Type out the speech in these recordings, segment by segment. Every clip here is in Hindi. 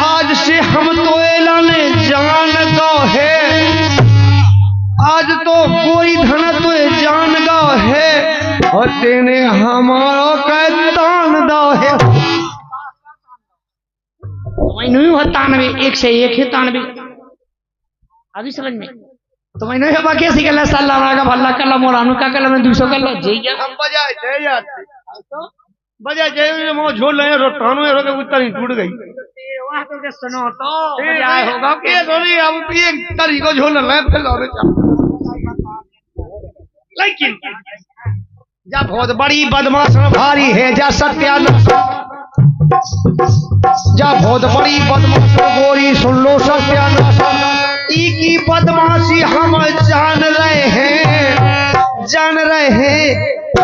आज से हम तो ऐलाने जान गो है, आज तो कोई धन तो जान गो है और तेने हमारा कैतान दो है। नहीं होता नबी एक से एक है तानबी अभी समझ में तो मैं नहीं बाकी ऐसी कल सल्लल्लाहु अलैहि वसल्लम कल मोरानु का कल में 200 कल जय जा हम बजा जय जाते बजा जय मो झोल ले रोटानो रो के उतर टूट गई वहां तो सुनो तो बजाय होगा के थोड़ी अब ये तरी को झोल ले फिर और लेकिन जा बहुत बड़ी बदमाश भारी है जा सत्यानाश जा बहुत बड़ी बदमाश गोरी सुन लो सत्यानाश की बदमाशी हम जान रहे हैं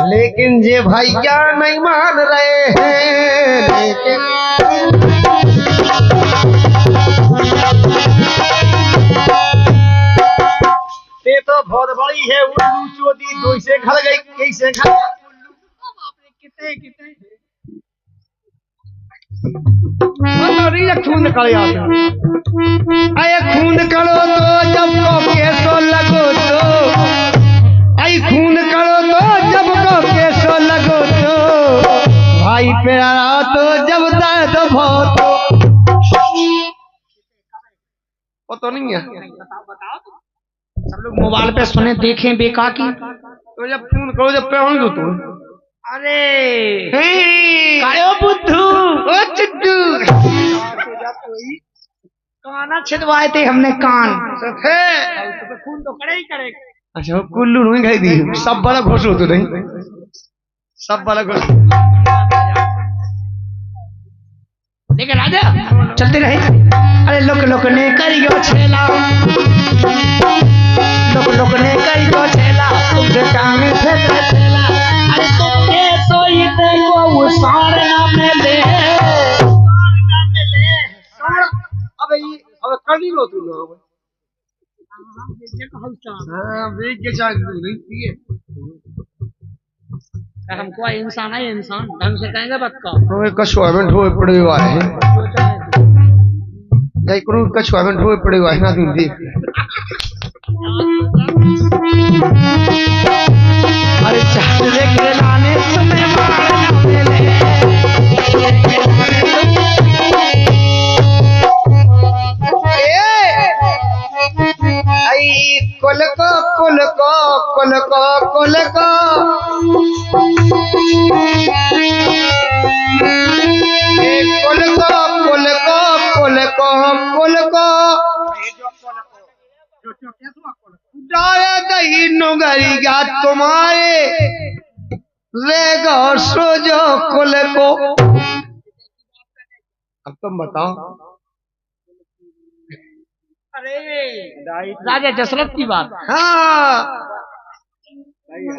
लेकिन जे भैया नहीं मान रहे हैं लेकिन ये तो बहुत बड़ी है उल्लू चोदी दो से खल गई कैसे खल कितने कितने खून निकल जाता अरे खून करो तो जब को केसो लगो तो आई खून करो तो जब को केसो लगो तो भाई प्यारा तो जब दर्द हो तो वो तो नहीं है सब लोग मोबाइल पे सुने देखें बेका की तो जब खून करो जब पे दो तो अरे कायो बुद्धू ओ चिट्टू काना छिदवाए थे हमने कान सफे खून तो करे ही करेगा। अच्छा कुल्लू नहीं खाई दी सब बड़ा खुश हो तो नहीं सब बड़ा खुश लेकिन राजा चलते रहे अरे लोक ने करियो छेला लोक ने करियो छेला तुझे काम से छेला अरे तुम के सोई ते को सार ना मिले अब कर लो तू लोग हां वे के चाह नहीं पिए हमको इंसान है इंसान ढंग से कहेंगे बक्का ओए कछुआ में ढोए पड़े हुआ है गई करू कछुआ में ढोए पड़े हुआ है ना तुम देख अरे चाहते के लाने तुम्हें मारना मिले आई कुल को डाले दही नुगरिया तुम्हारे रेगा सोजो कुल को अब तुम बताओ अरे राजा दशरथ की बात हाँ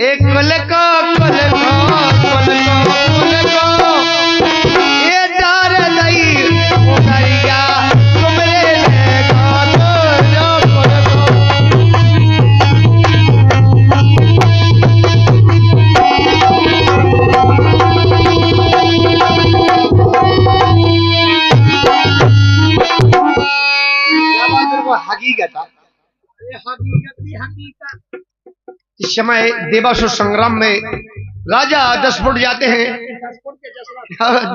एक कुल को ये डाल दही नुगरिया तुम्हारे रेगा सोजो कुल को इस समय देवासुर संग्राम में राजा दशपुर जाते हैं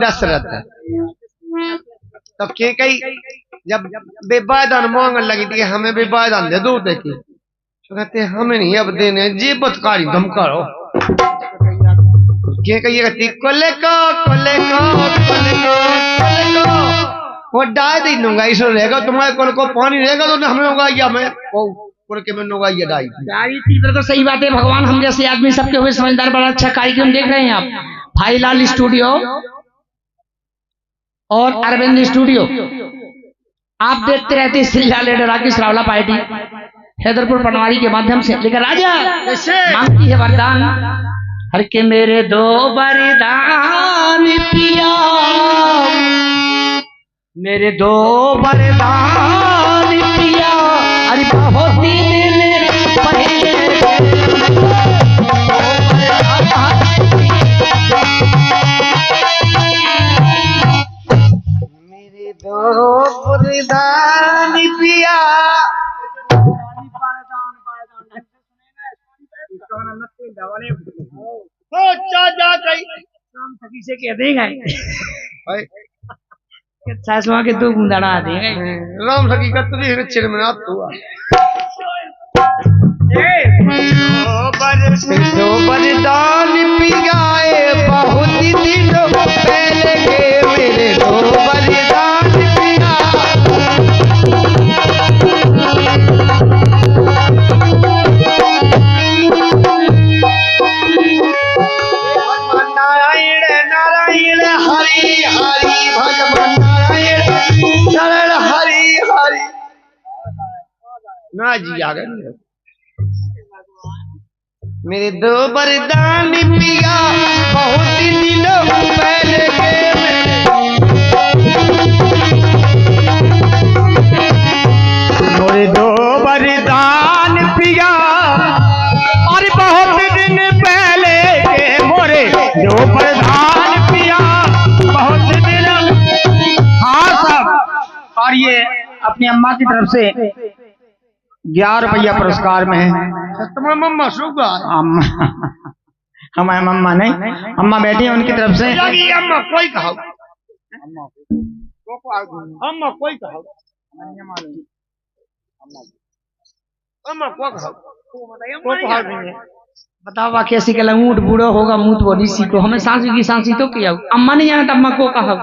दशरथ तब के कई जब बेबायदान मांगने लगी थी हमें बेबायदान दे दो देखी तो कहते हमें नहीं अब देने जे बतकारी धमकारो के कही कहती कोले को वो डाल दी नुंगाई सो रहेगा तुम्हारे कोल को पानी रहेगा तो हमें उगाइया मैं कोल के में नुगाइया डाई यारी तीव्र तो सही बात है भगवान हम जैसे आदमी सबके हुए समझदार बड़ा अच्छा कार्यक्रम देख रहे हैं आप भाईलाल स्टूडियो और अरविंद स्टूडियो आप देखते रहते श्रीला लेडर राकेश रावला पार्टी हैदरपुर पटवारी के माध्यम से लेकर राजा मांगती है वरदान हर के मेरे दो वरदान पिया मेरे दो वरदान पिया अरे बहुत दिन पहले मेरे दो बुरदान पिया जा गई राम सखी से कह देगा सासुआ के दो गुंदाना आ देगा राम सखी का तुझे चिरमना हुआ दो बरदान पियाए बहुत दिनों पहले के मेरे दो बरदान पिया नारायण नारायण हरि हरि भगवान नारायण नारायण हरि हरि ना जी आ गए मेरे दो बरदान पिया बहुत दिनों पहले के मेरे दो बरदान पिया और बहुत दिन पहले के मोरे दो बरदान पिया बहुत दिन। हाँ साहब और ये अपनी अम्मा की तरफ से 11 रुपया पुरस्कार में है। तुम्हारा मम्मा सुगा अम्मा हमारे मम्मा नहीं अम्मा बैठी है उनकी तरफ से अम्मा कोई कहो अम्मा कोई कहो अम्मा को कहो बताओ वाकई ऐसी कल ऊँट बूढ़ो होगा मुँह बोली सीखो हमें सांसी की सांसी तो किया अम्मा नहीं जाना अम्मा को कहो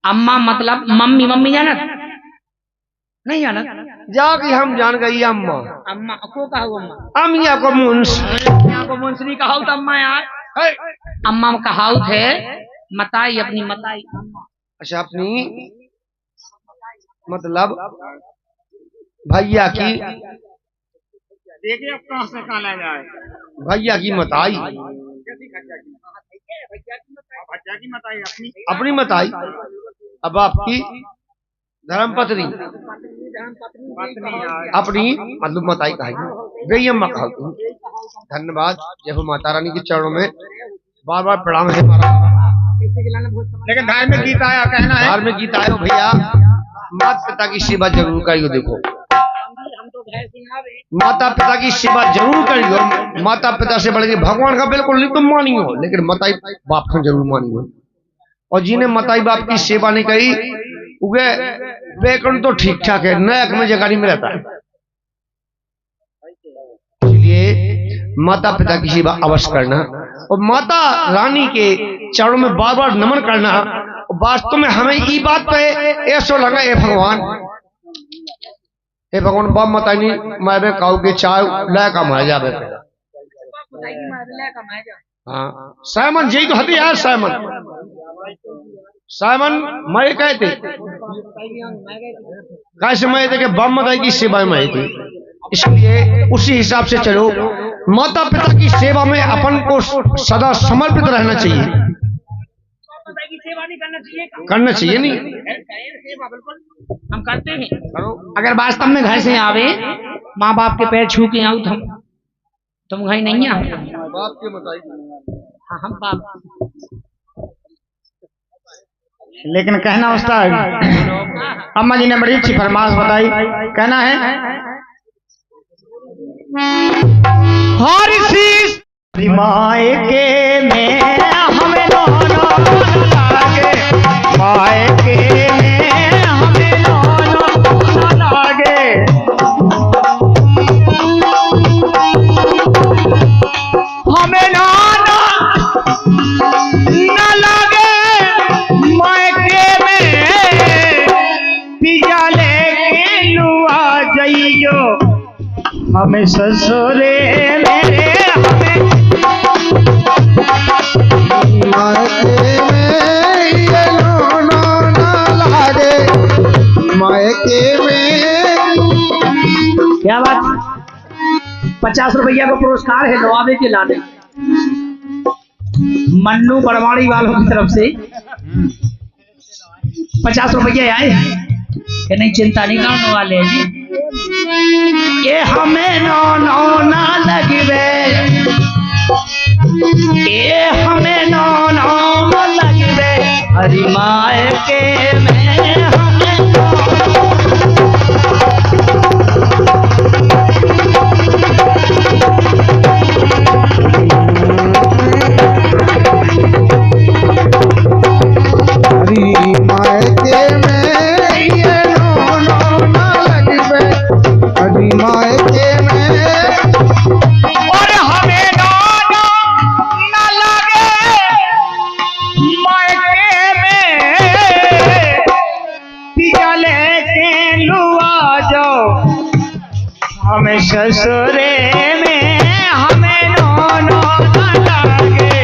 अम्मा मतलब मम्मी मम्मी जाना नहीं जाना जाके हम जान गई अम्मा अम्मा को कहो अम्मा अम्मिया को मुंसरी कहो तो अम्मा यार अम्मा कहाऊ थे मताई अपनी मताई अच्छा अपनी मतलब भैया की देखिए अब कहाँ से कहाँ ले जाए भैया की मताई अपनी मताई अब आपकी धर्मपत्नी अपनी मतलब मताई कहेगी गई अम्मा कहती। धन्यवाद जय हो माता रानी के चरणों में बार बार प्रणाम है। लेकिन धार्मिक गीत आया कहना है धार्मिक गीत आयो भैया माता पिता की सेवा जरूर करियो। देखो माता पिता की सेवा जरूर करियो माता पिता से बढ़ के भगवान का बिल्कुल नहीं तुम मानियो लेकिन मताई बाप को जरूर मानियो और जिन्हें मताई बाप की सेवा नहीं करी उगे वेकन तो ठीक ठाक है नरक में जगह नहीं रहता है। इसलिए माता पिता की सेवा अवश्य करना और माता रानी के चरणों में बार बार नमन करना। वास्तव में हमें ये बात पे ऐसा लगा ए भगवान बाप माता नहीं मैं काऊ के चाय लै का मार जावे हाँ साइमन जी तो हती यार साइमन मैं कहते कैसे मैं थे कि बाप माता की सेवा में थी। इसलिए उसी हिसाब से चलो माता पिता की सेवा में अपन को सदा समर्पित रहना चाहिए करना चाहिए नहीं हम करते हैं। अगर वास्तव में घर से आवे माँ बाप के पैर छू के आऊ तुम घर नहीं आओ बाप के हाँ हम बाप लेकिन कहना उस्ताद अम्मा जी ने बड़ी अच्छी फरमाइश बताई कहना है हर चीज मायके में हमें दोनों लागे मायके में हमें दोनों लागे हमें नाना न लागे मायके में पिया लेके लुआ जाइयो हमें ससुरे मेरे हमें मायके में ये लोनो ना लागे मायके में क्या बात 50 रुपया का पुरस्कार है नवाबे के लाने मन्नू बड़वाड़ी वालों की तरफ से 50 रुपये आए कि नहीं चिंता नहीं करने वाले हैं जी ये हमें नो ना लगवे ये हमें नो लगवे हरि मायके में हमें ससुरे में हमें नोनो न लागे।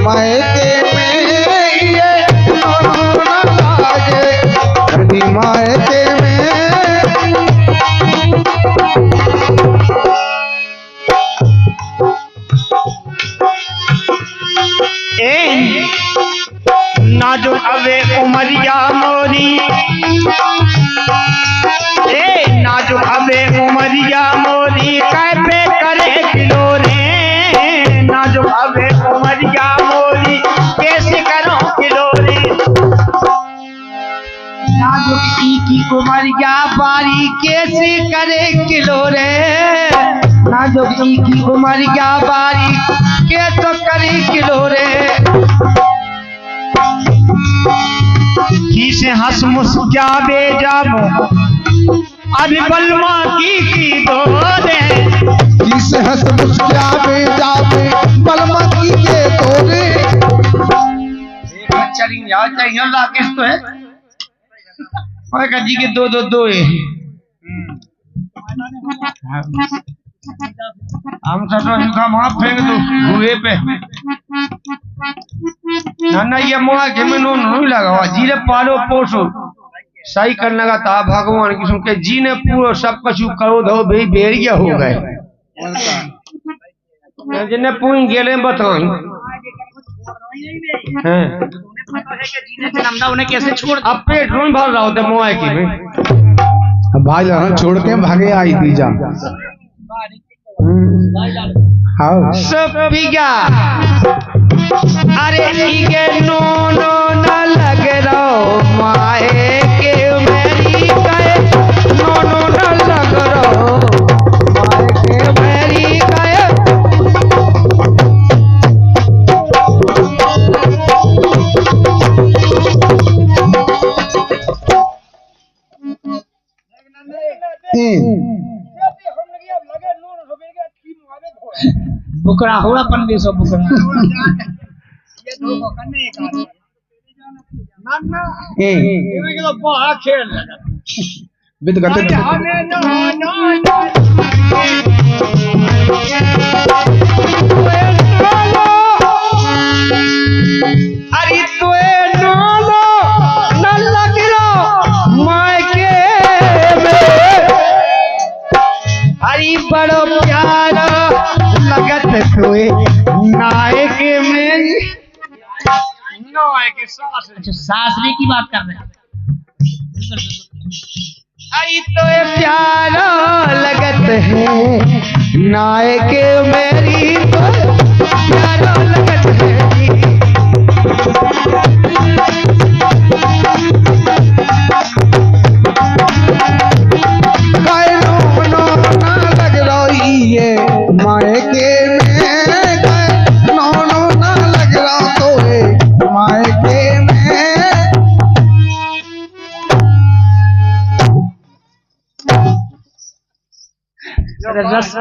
मायके में ये नोनो न लागे, कभी मायके में। नाजुक अवे उमरिया मोरी, नाजुक अवे उमरिया मोरी, कैसे करे किलो रे। नाजुक अवे उमरिया मोरी, कैसे करो किलो रे। नाजुक की उमरिया बारी, कैसे करे किलो रे। नाजुक की उमरिया बारी, कैसे करे किलो रे। किसे हंस मुस्कावे जाबो, अरे बलमा की दो दे। किसे हंस मुस्कावे जाबे, बलमा की के तोरे। चली यार चाहिए ला किस तो है ओए कजी के दो दो दो है। हम सब इनका माफ फेंक दो हुए पे ना ये मोआ के में नो नहीं लगा जीरे पालो पोसो सही करने का था भगवान की सुन के जी ने पूरा सब कुछ करो दो भाई बेरिया हो गए जिन्हें पूरी गेले बताई हैं उन्हें कैसे छोड़। अब पेट नहीं भर रहा होता मोआ की में भाई जान छोड़ के भागे आई थी जा। हाँ सब पिया अरे इगे नो नो न लग रहो माए के मेरी गए नो नो न लग रहो माए के मेरी गए। बुकरा हो अपन भी सब बुकरा ये दो को करने का ना ये के तो बहुत खेल लगा बित करते हमें नो अरे तोए नोलो न लग रहो माए के में अरे बड़ो प्यारा लगत तोए नायक में नायक सास। अच्छा सासरे की बात कर रहे हैं। आई तो प्यारा लगत है नायक मेरी तो प्यारा लगत है। नो ना लग रही है मायके में, नो नो ना लग रहा तो है मायके में।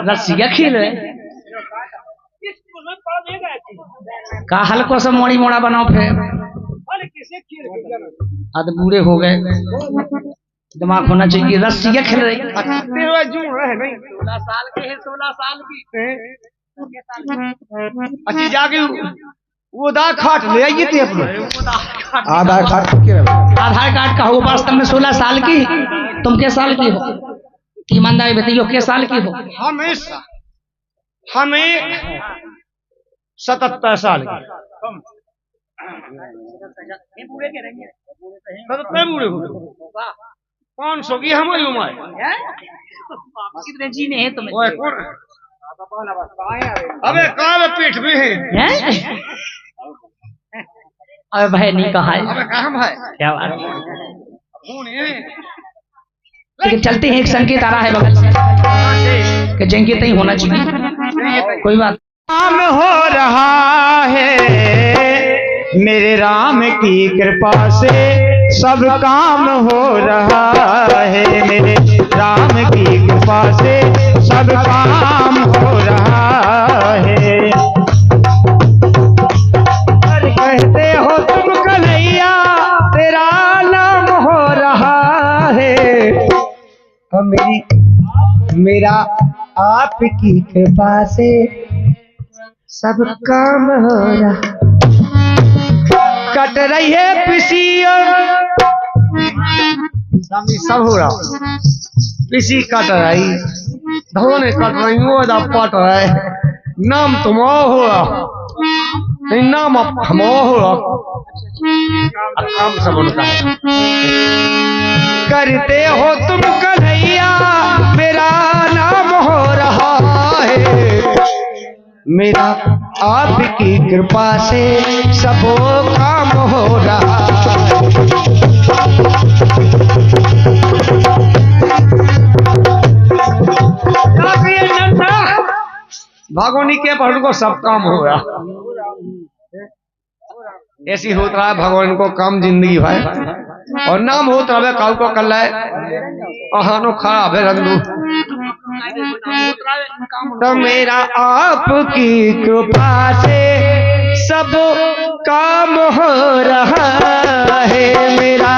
रसिया खेल रहे का हल्को सा मोड़ी मोड़ा बनाओ फिर अब बूढ़े हो गए दिमाग होना चाहिए। रसिया खेल रहे 16 साल के है 16 साल की अच्छी जाके वो दा खाट ले आइए थे अपने आधार कार्ड के आधार कार्ड का हो वास्तव में 16 साल की। तुम के साल की हो ईमानदारी बताइयो के साल की हो। हमें 77 साल की 77 बूढ़े हो 500 की हमारी उम्र कितने जीने हैं तुम्हें। ओए कौन अबे काल पेट में है अबे भाई नहीं कहा है। अबे कहाँ भाई क्या बात कौन है लेकिन चलते हैं एक संकेत आ रहा है बगल से कि जंकेत ही होना चाहिए कोई बात। काम हो रहा है मेरे राम की कृपा से सब काम हो रहा है। मेरे राम की कृपा से सब काम हो रहा है। कहते हो तुम कन्हैया तेरा नाम मेरा आपकी कृपा से सब काम हो रहा। कट रही है पिसिया सब हो रहा, पिसी कट रही, धोने कट रही हो, पट रहे, नाम तुम हो रहा, नहीं नाम हम हो रहा, काम सब उनका है। करते हो तुम कन्हैया मेरा नाम हो रहा है, मेरा आपकी कृपा से सब काम हो रहा है। भगवानी के पढ़ को सब काम हो रहा, ऐसी होता है भगवान को काम जिंदगी भाई, और नाम होता है काउ को कल है अहानो खराब है रंगू। तो मेरा आपकी कृपा से सब काम हो रहा है, मेरा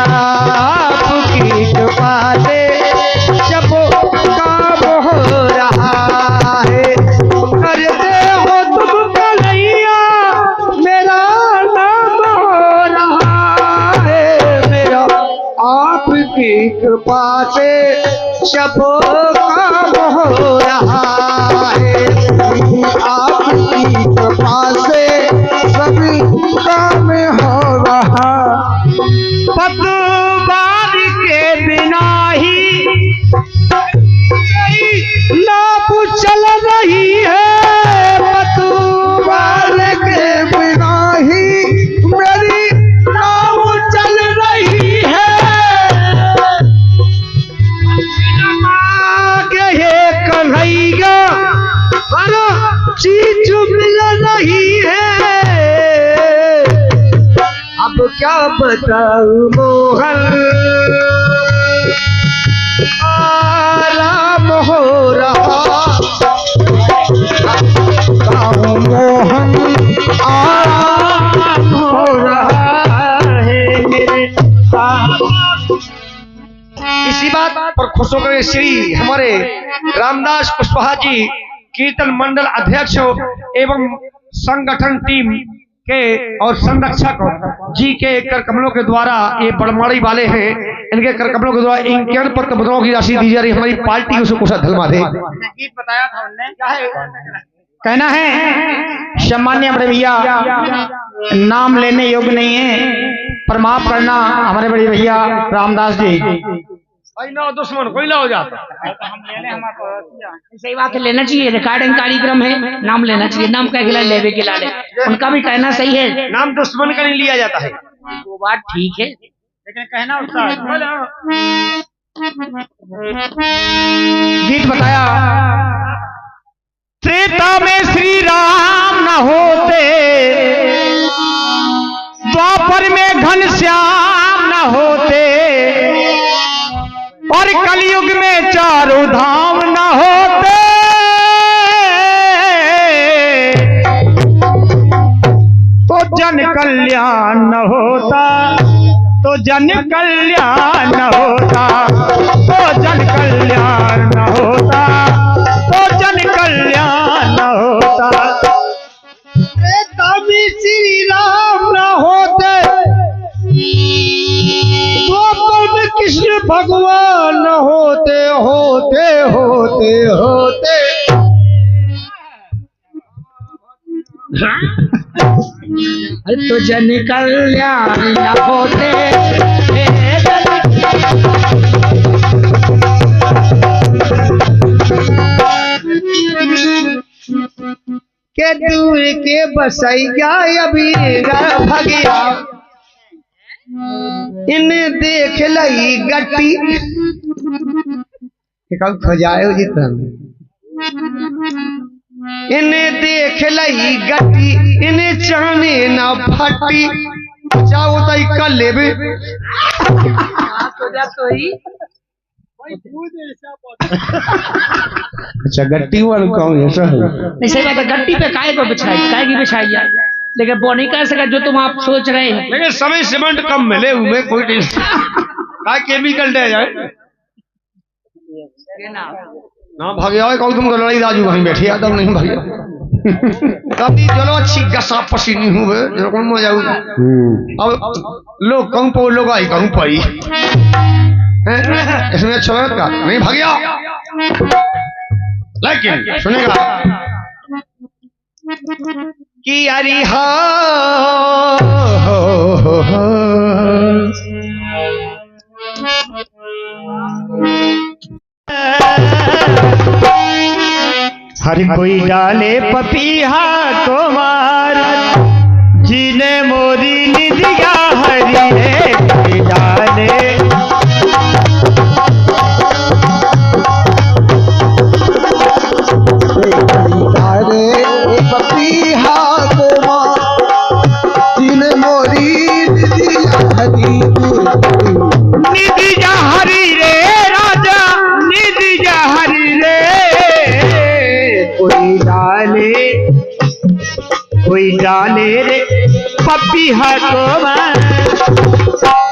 आपकी कृपा से सब काम हो रहा है। करते हो तुम कन्हैया मेरा नाम हो रहा है, मेरा आपकी कृपा से सब काम हो रहा है, आपकी कृपा से सभी काम हो रहा। पतवार के बिना ही नाव चल रही है, पतवार के बिना ही मेरी नाव चल रही है। कन्हैया हर चीज मिल रही है, अब क्या बताऊं मोहन आराम हो रहा, मोहन आराम हो रहा है मेरे। इसी बात पर खुश होकर श्री हमारे रामदास कुशवाहा जी कीर्तन मंडल अध्यक्ष एवं संगठन टीम के और संरक्षक जी के कर कमलों के द्वारा ये बड़माड़ी वाले हैं, इनके कर कमलों के द्वारा 51 पत्र मुद्राओं की राशि दी जा रही। हमारी पार्टी को कुछ धलमा दे। गीत बताया था उन्होंने, क्या है कहना है सम्मान्य बड़े भैया नाम लेने योग्य नहीं है, पर माफ करना हमारे बड़े भैया रामदास जी। ना दुश्मन कोई ना हो जाता, सही बात है, लेना चाहिए, रिकॉर्डिंग कार्यक्रम है, नाम लेना चाहिए, नाम का खिला लेवे के लाले, उनका भी कहना सही है, नाम दुश्मन का नहीं लिया जाता है, वो बात ठीक है, लेकिन कहना उसका। गीत बताया त्रेता में श्री राम न होते, द्वापर में घनश्याम न होते, और कलयुग में चारों धाम न होते, तो जन कल्याण न होता, तो जन कल्याण न होता, तो जन कल्याण न होता, तो जन कल्याण न होता। तभी श्री राम न होते, द्वापर में कृष्ण भगवान न होते, होते होते होते तो जन कल्याण न होते, के दूर के बसैया अभी भगिया, इन्हें देख लई गट्टी कब खजाए जितना, इन्हें देख लई गट्टी, इन्हें चाहने ना फटी, चाहो तो कर लेबे अच्छा गट्टी वाला कौन ऐसा है? नहीं सही बात है, गट्टी पे काय को बिछाई, काय की बिछाई यार, लेकिन वो नहीं कर सका जो तुम आप सोच रहे हैं। लेकिन समय सीमेंट कम मिले उनमें कोई टेंशन, केमिकल दे जाए ना भाग्या कहूँ तुम तो लड़ाई राजू वहीं बैठे तब नहीं भाग्या कभी चलो अच्छी गसा पसीनी हुए जो कौन मजा अब लोग कहूँ पो लोग आई कहूँ पाई इसमें अच्छा लगा का नहीं भाग्या लेकिन सुनेगा कि अरे हर कोई डाले पपीहा को मार जीने मोरी निदिया हरी रे कोई डाले पपीहा को जिन मोरी निदिया हरी रे राजा निदिया हरी रे कोई डाले रे पपीहा को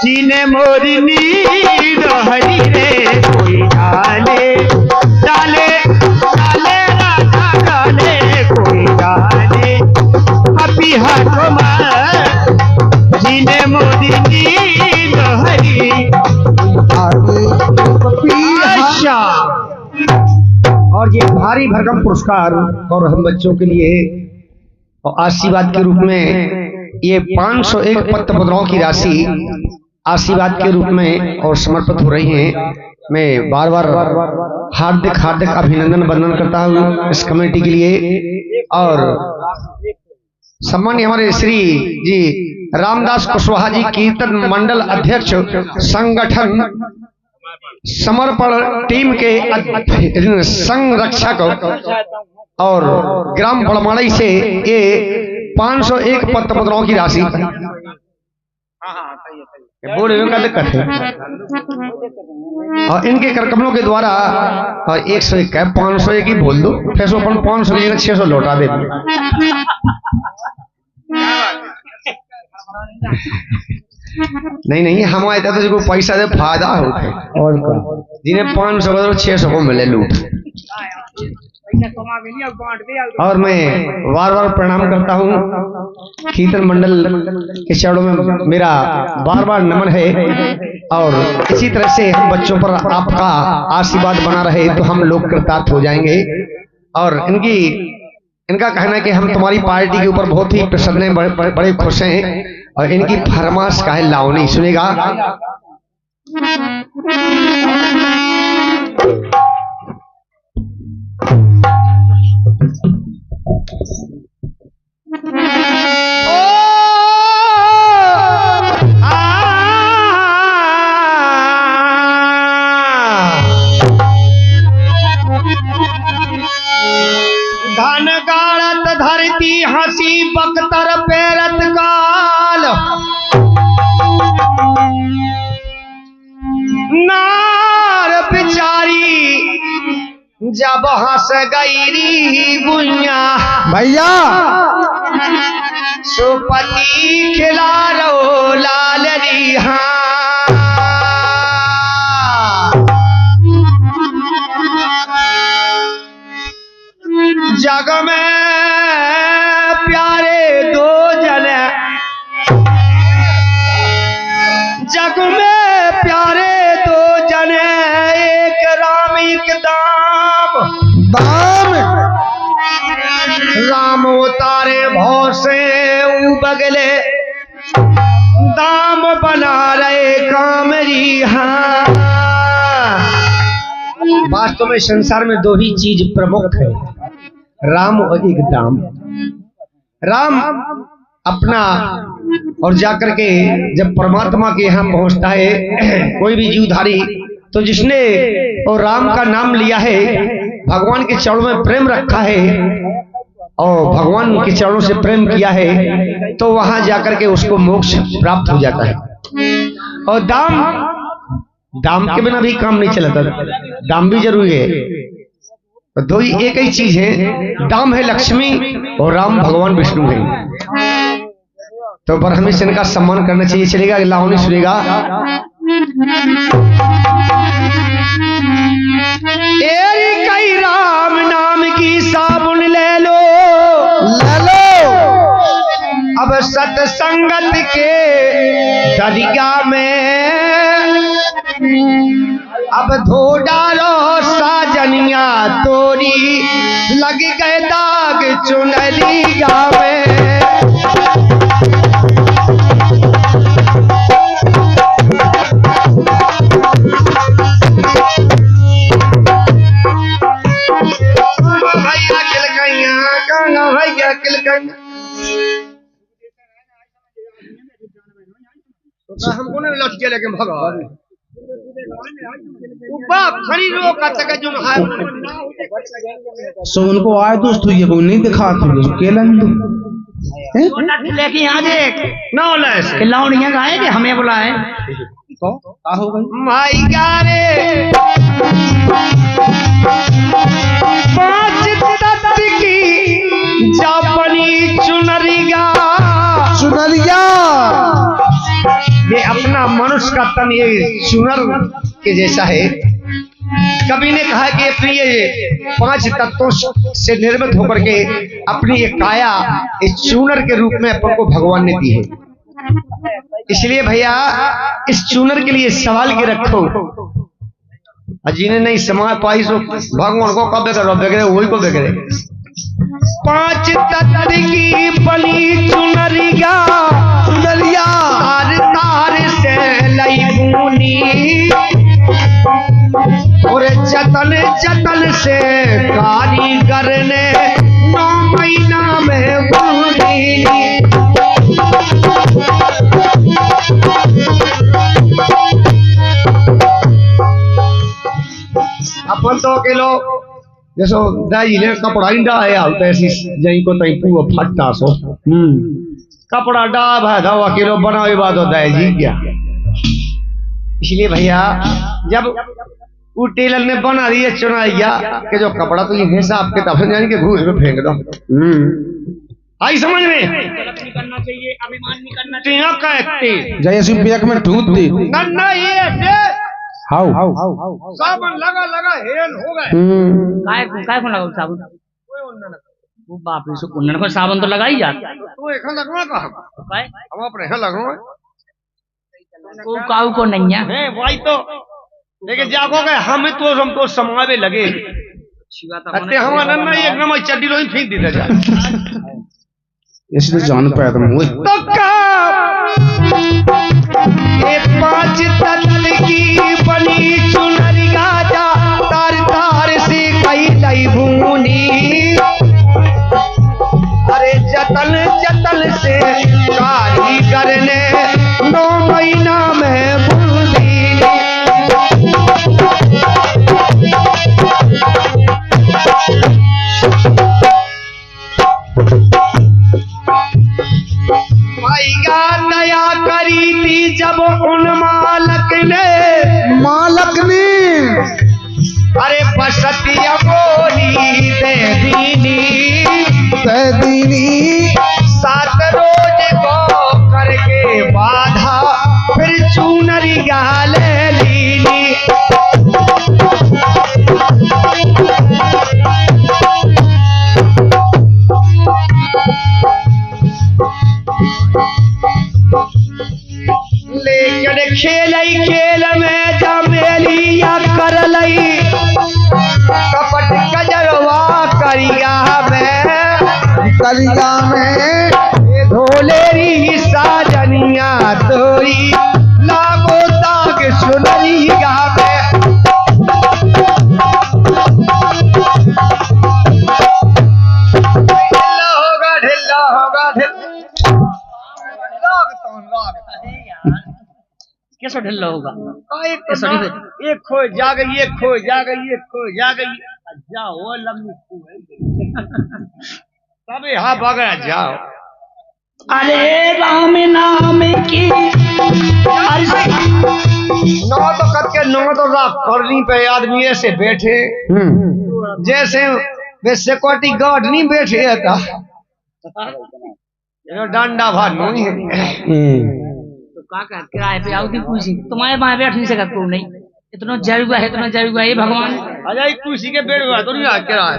जीने मोरी नींद हरी रे कोई डाले डाले डाले राजा डाले कोई डाले पपीहा को जीने मोरी नींद हरी अच्छा। और ये भारी भरकम पुरस्कार और हम बच्चों के लिए और आशीर्वाद के रूप में ये 501 पत्र मुद्राओं की राशि आशीर्वाद के रूप में और समर्पित हो रही है। मैं बार बार हार्दिक हार्दिक अभिनंदन वंदन करता हूँ इस कमेटी के लिए। और सम्मान्य हमारे श्री जी रामदास कुशवाहा जी कीर्तन मंडल अध्यक्ष संगठन समर्पण टीम के संरक्षक और ग्राम बड़माड़ी से ये 501 पत्र मुद्राओं की राशि बोल का दिक्कत है और इनके करकमलों के द्वारा 101 है 501 ही बोल दो फिर 500 की जगह 600 लौटा दे। नहीं नहीं हम आए थे तो जो पैसा दे फायदा हो और जिन्हें 500 का 600 को मिले लूट। और मैं बार बार प्रणाम करता हूँ कीर्तन मंडल के चरणों में मेरा बार बार नमन है। और इसी तरह से हम बच्चों पर आपका आशीर्वाद बना रहे तो हम लोग कृतार्थ हो जाएंगे। और इनका कहना है कि हम तुम्हारी पार्टी के ऊपर बहुत ही प्रसन्न हैं, बड़े खुश हैं। और इनकी फरमाश का है लाओ नहीं सुनेगा। धन गाड़त धरती हंसी बख्तर पेरत काल नार बिचारी जब हंस गई बुनिया भैया सुपति खिला रो लाल रिहा जग में प्यारे दो जने जग में प्यारे दो जने एक राम एक दाम दाम राम उतारे भौ से बगले दाम बना रहे कामरी। हाँ वास्तव में संसार में दो ही चीज प्रमुख है राम और एक दाम। राम अपना और जाकर के जब परमात्मा के यहाँ पहुंचता है कोई भी जीवधारी तो जिसने और राम का नाम लिया है भगवान के चरणों में प्रेम रखा है और भगवान के चरणों से प्रेम किया है तो वहां जाकर के उसको मोक्ष प्राप्त हो जाता है। और दाम के बिना भी काम नहीं चलता, दाम भी जरूरी है। तो दो ही एक ही चीज है, दाम है लक्ष्मी और राम भगवान विष्णु है। तो पर हमें इनका सम्मान करना चाहिए। चलेगा लाओ नहीं सुनेगा। एरिका कई राम नाम की साबुन ले लो, ले लो। अब सत्संगत के दरिया में अब धो डालो साजनिया तोरी, लग गए दाग चुनरिया में। भैया किलकैया हमको नहीं लौट के लेके भगवान बाप खरी रो का तक जो है सो उनको आए दोस्त ये को नहीं दिखा तू केला नट लेके यहाँ देख ना होला ऐसे कि लौड़ियाँ गाए कि हमें बुलाए तो का हो गई माई गारे पांच तत्व की जापनी चुनरिया, सुनरिया ये अपना मनुष्य का तन ये चुनर के जैसा है। कवि ने कहा कि अपनी ये 5 तत्वों से निर्मित होकर के अपनी ये काया इस चूनर के रूप में अपन को भगवान ने दी है। इसलिए भैया इस चूनर के लिए सवाल के रखो, जिन्हें नहीं समा पाई सो भगवान को कब करो बेगरे वही को बेगरे। 5 तत्व की बनी चुनरिया, सुनरिया तार तार से लई बूनी, और जतन जतन से कारीगर ने 9 महीना में बूनी। अपन तो किलो जैसो दाई ने कपड़ा ही डाया ऐसी जई को तई पूरा फट्टा सो कपड़ा डा भाई दवा किलो बनावे बाद दाई जी क्या। इसलिए भैया जब वो टेलर ने बना दिया चुनाइया कि जो कपड़ा तो ये हिसाब के तब जान के घूस में फेंक दो। आई समझ में करना चाहिए, अभिमान नहीं करना टीना कहते जैसे बैग में ढूंढ दी ना ये ऐसे हाउ साबुन लगा लगा हेल हो गए। काय को लगाओ साबुन? वो बाप रे, सो कुंडन को साबुन तो लगा ही जाता तो एक लगवा का हम अपने यहाँ लगवा को काऊ को नहीं है वही तो, लेकिन जागोगे हमें तो हमको समावे लगे अते हम ना एक नंबर चड्डी रोई फेंक दी जा इसलिए जान पाया तुम हुए तो का ये 5 तत्व की बनी चुनरिया जा तार तार से कई लई बूनी, अरे जतन जतन से कारीगर ने 9 महीना में बूनी। भैया दया करी थी जब उन मालक ने अरे बसतिया बोली दे दीनी 7 रोज को करके बाधा फिर चूनरिया ले लीनी। लेकिन खेल में जमेलिया कर लई कपट कजरवा करिया में धोलेरी साजनिया तोरी लागो दाग सुनरिया में। ढिल्ला होगा कैसे ढिल्ला होगा? एक खो जा गई, एक खो जा गई, एक खो जा गई, जाओ लम्बी तब यहाँ बगड़ा जाओ। अरे राम नाम की नौ तो करके 9 तो रात करनी पे आदमी ऐसे बैठे जैसे वे सिक्योरिटी गार्ड नहीं बैठे था डंडा भार नहीं है तो का किराए पे आओ थी पूछी तुम्हारे वहां बैठ नहीं सकता तू नहीं इतना जाएगा ये भगवान अजय कुर्सी के पेड़ हुआ तो नहीं आके रहा है।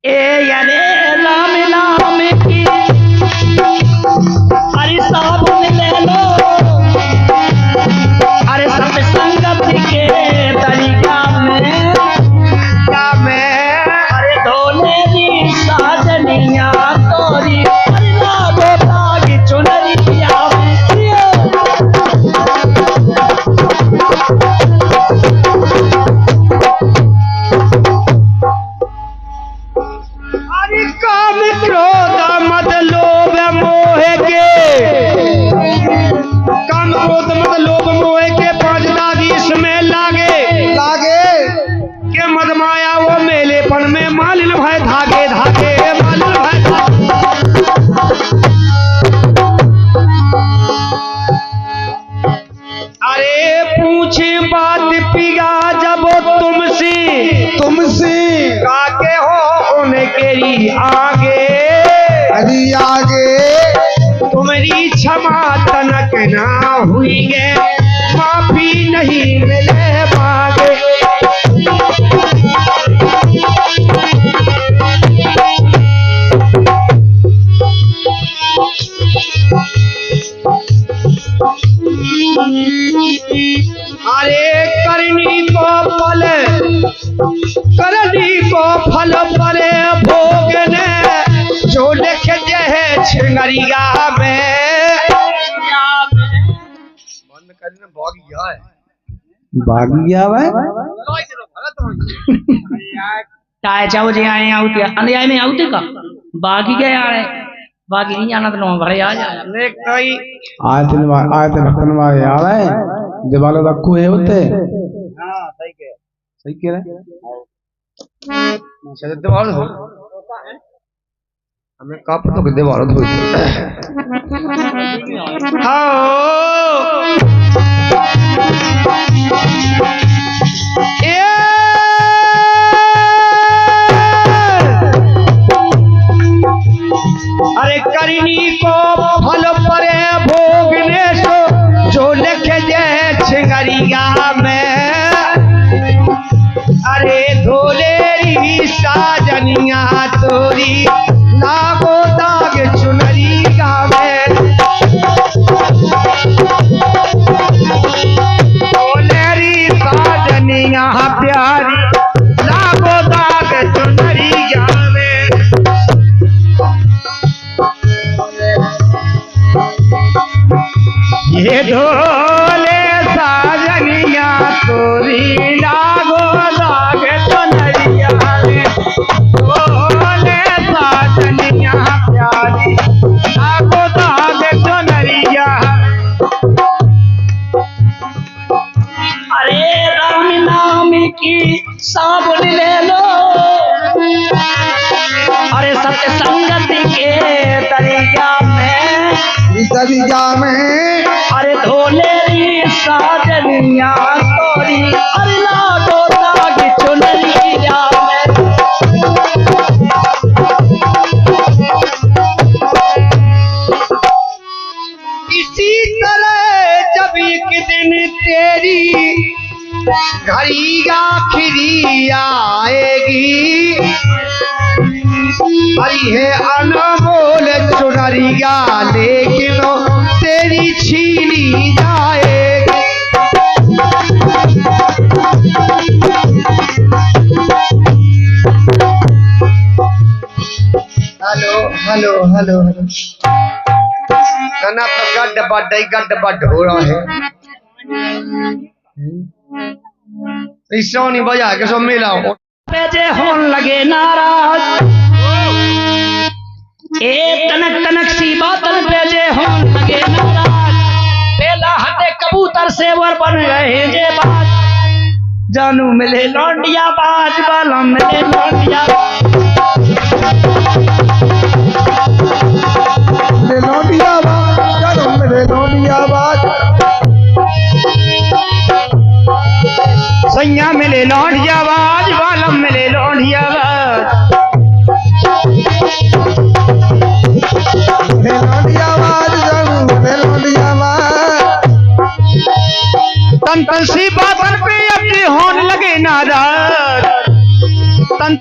ए यारे राम नाम की अरे साबुन ले लो, अरे सब संगत के तरीका में अरे धोने की साजनिया तोरी की चुनरिया काम क्रोध मद लोभ मोह के, काम क्रोध मद लोभ मोह के पांच दागी इसमें लागे के मद माया वो मेलेपन में मालिन भाई धागे मालिन भाई अरे पूछे बात पिगा जब तुमसे काके हो उनके आगे तुम्हारी क्षमा तनक ना हुई गे, माफी नहीं मिले मांगे। अरे करनी को फल परे भोगने जो लिख है छिंगरिया में बंद करने भाग गया है टाय चाहो जी आए आउते अंधे में आउते का बागी गया है, बागी नहीं आना तो भरे आ जाए देख कोई आयत भक्तन वाले आ रहे दिवालो रखू है होते। हां सही कह रहे चल दीवार हो हमें कप तो दीवार धो अरे करनी को फल परे भोगने सो जो लिख जाए छिंगरिया में, अरे धोलेरी साजनिया तोरी लागो दाग चुनरिया में, धोलेरी साजनिया प्यारी लागो दाग चुनरिया में। ये धोले साजनिया तोरी लागो दाग चुनरिया में, धोले साजनिया प्यारी लागो दाग चुनरिया। अरे राम नाम की साबुन ले लो, अरे सत्य संगति के तरीका में अरे धोलेरी साजनिया तोरी अरे लागो दाग चुनरिया में। इसी तरह जब एक दिन तेरी घड़ी आखिरी आएगी, हरी है अनमोल चुनरिया लेकिन तेरी छीनी जाएगी। हेलो ना तो गड्ढ बड्ड हो रहा है ऐसा नहीं बजा के सब मिलाओ पेजे होन लगे नाराज, ए तनक सी बातन पेजे होन लगे नाराज, पहला हटे कबूतर से वर बन गए जे बाज, जानू मिले लौंडिया बाज वाला मिले लौंडिया सैया मिले लौंडिया बाज वालम मिले लौंडिया तन सी बातन पे अब ये होने लगे नाराज,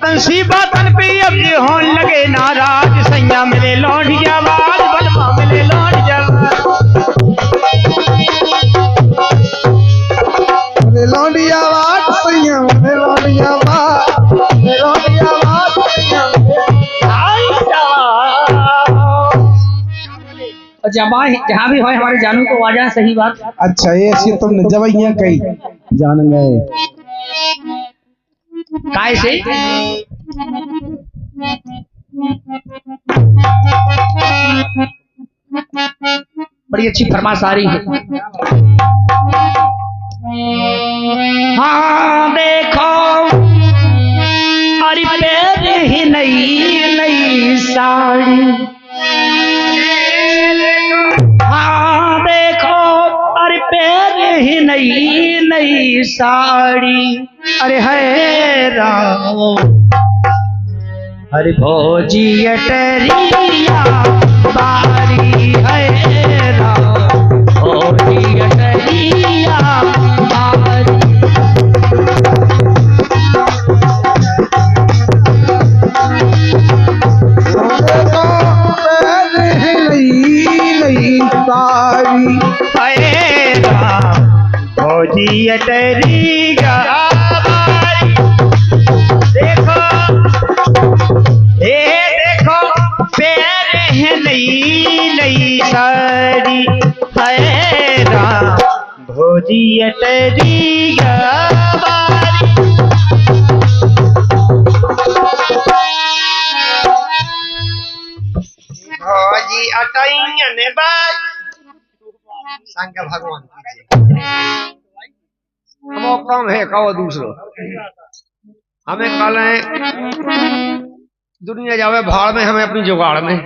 तन सी बातन पे अब ये होने लगे नाराज। सैया मेरे लौंडिया बाज, बलमा मेरे लौंडिया मेरे लौंडिया बात सैया, मेरे लौंडिया बात, मेरे लौंडिया बात सैया, जहाँ भी हो हमारे जानू को आ जाए, सही बात। अच्छा ये ऐसी तुमने जवाइयां कही जान गए काय से बड़ी अच्छी फरमाइश आ रही है। हाँ देखो अरे पैर ही नई नई साड़ी, हाँ देखो अरे पैर ही नई नई साड़ी। अरे है राम अरे भौजी अटरिया बारी, है राम भौजी अटरिया बारी। सारी है राम भौजी अटरिया बारी। देखो देखो पैर है नई नई साड़ी, है राम भौजी अटरिया बारी। भौजी अटैया ने बाज शंकर भगवान की हम काम है कहो दूसरो। हमें कल है दुनिया जावे भाड़ में, हमें अपनी जुगाड़ में।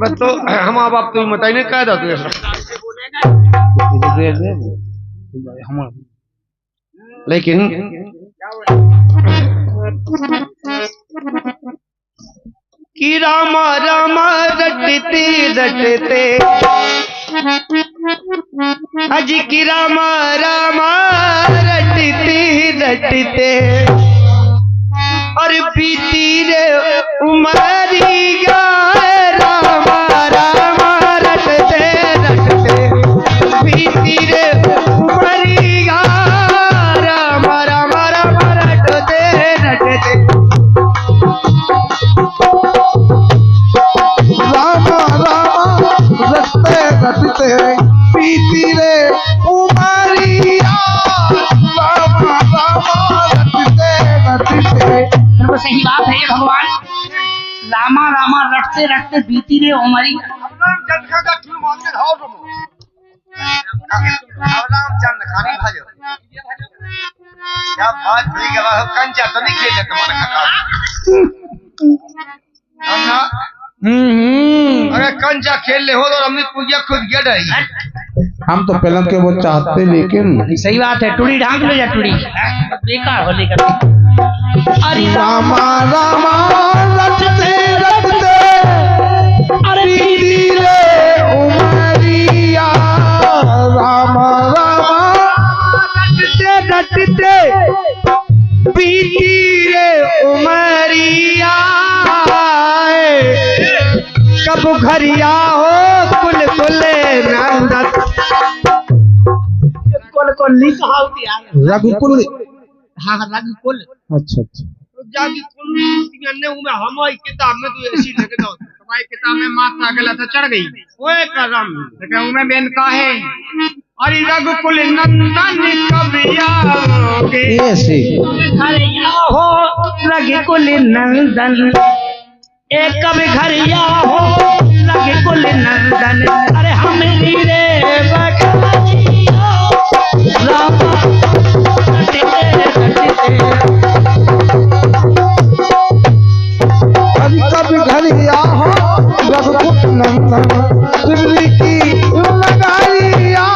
बस तो हम आप तो बताई नहीं कह दो लेकिन कि रामा रामा रटते रटते अजी की रामा रामा रटते रटते और बीती रे उमरिया। रामा रामा रटते रटते बीती रे उमरिया। रामा रामा रामा रटते रटते रामा रामा रटते रटते पीती रे उमरिया। रामा रामा रटते रटते। बिल्कुल सही बात है ये भगवान। रामा रामा रटते रटते बीती रे उमरी। रामचंद्र खानी भाजो क्या बात भरी गवा हो कंचा तो नहीं खेले तुम्हारे काका। अरे कंचा खेल ले हो तो हमने पूजा खुद गिर रही। हम तो पहले के वो चाहते लेकिन सही बात है। टुड़ी ढांक ले जा, टुड़ी बेकार हो लेकर। अरे रामा रामा रटते रटते अरे पीती रे उमरिया। रामा रामा रटते रटते पीती रे उमरिया। कब घरिया हो कुल कुल नंदत कुल लिखा होती है रघुकुल। हाँ रघुकुल। अच्छा अच्छा जागी कुल ने उमे हमारी किताब में तो ऐसी लगे दो तुम्हारी किताब में माता गला था चढ़ गई ओए करम लेकिन उमे बेन का है। अरे रघुकुल नंदन कबिया के ऐसे घरिया हो रघुकुल नंदन, एक कभी घरिया हो रघुकुल नंदन। अरे हमें रे बकरिया रामा रटते रटते। कभी घरिया हो रघुकुल नंदन दिल्ली की लगाइया।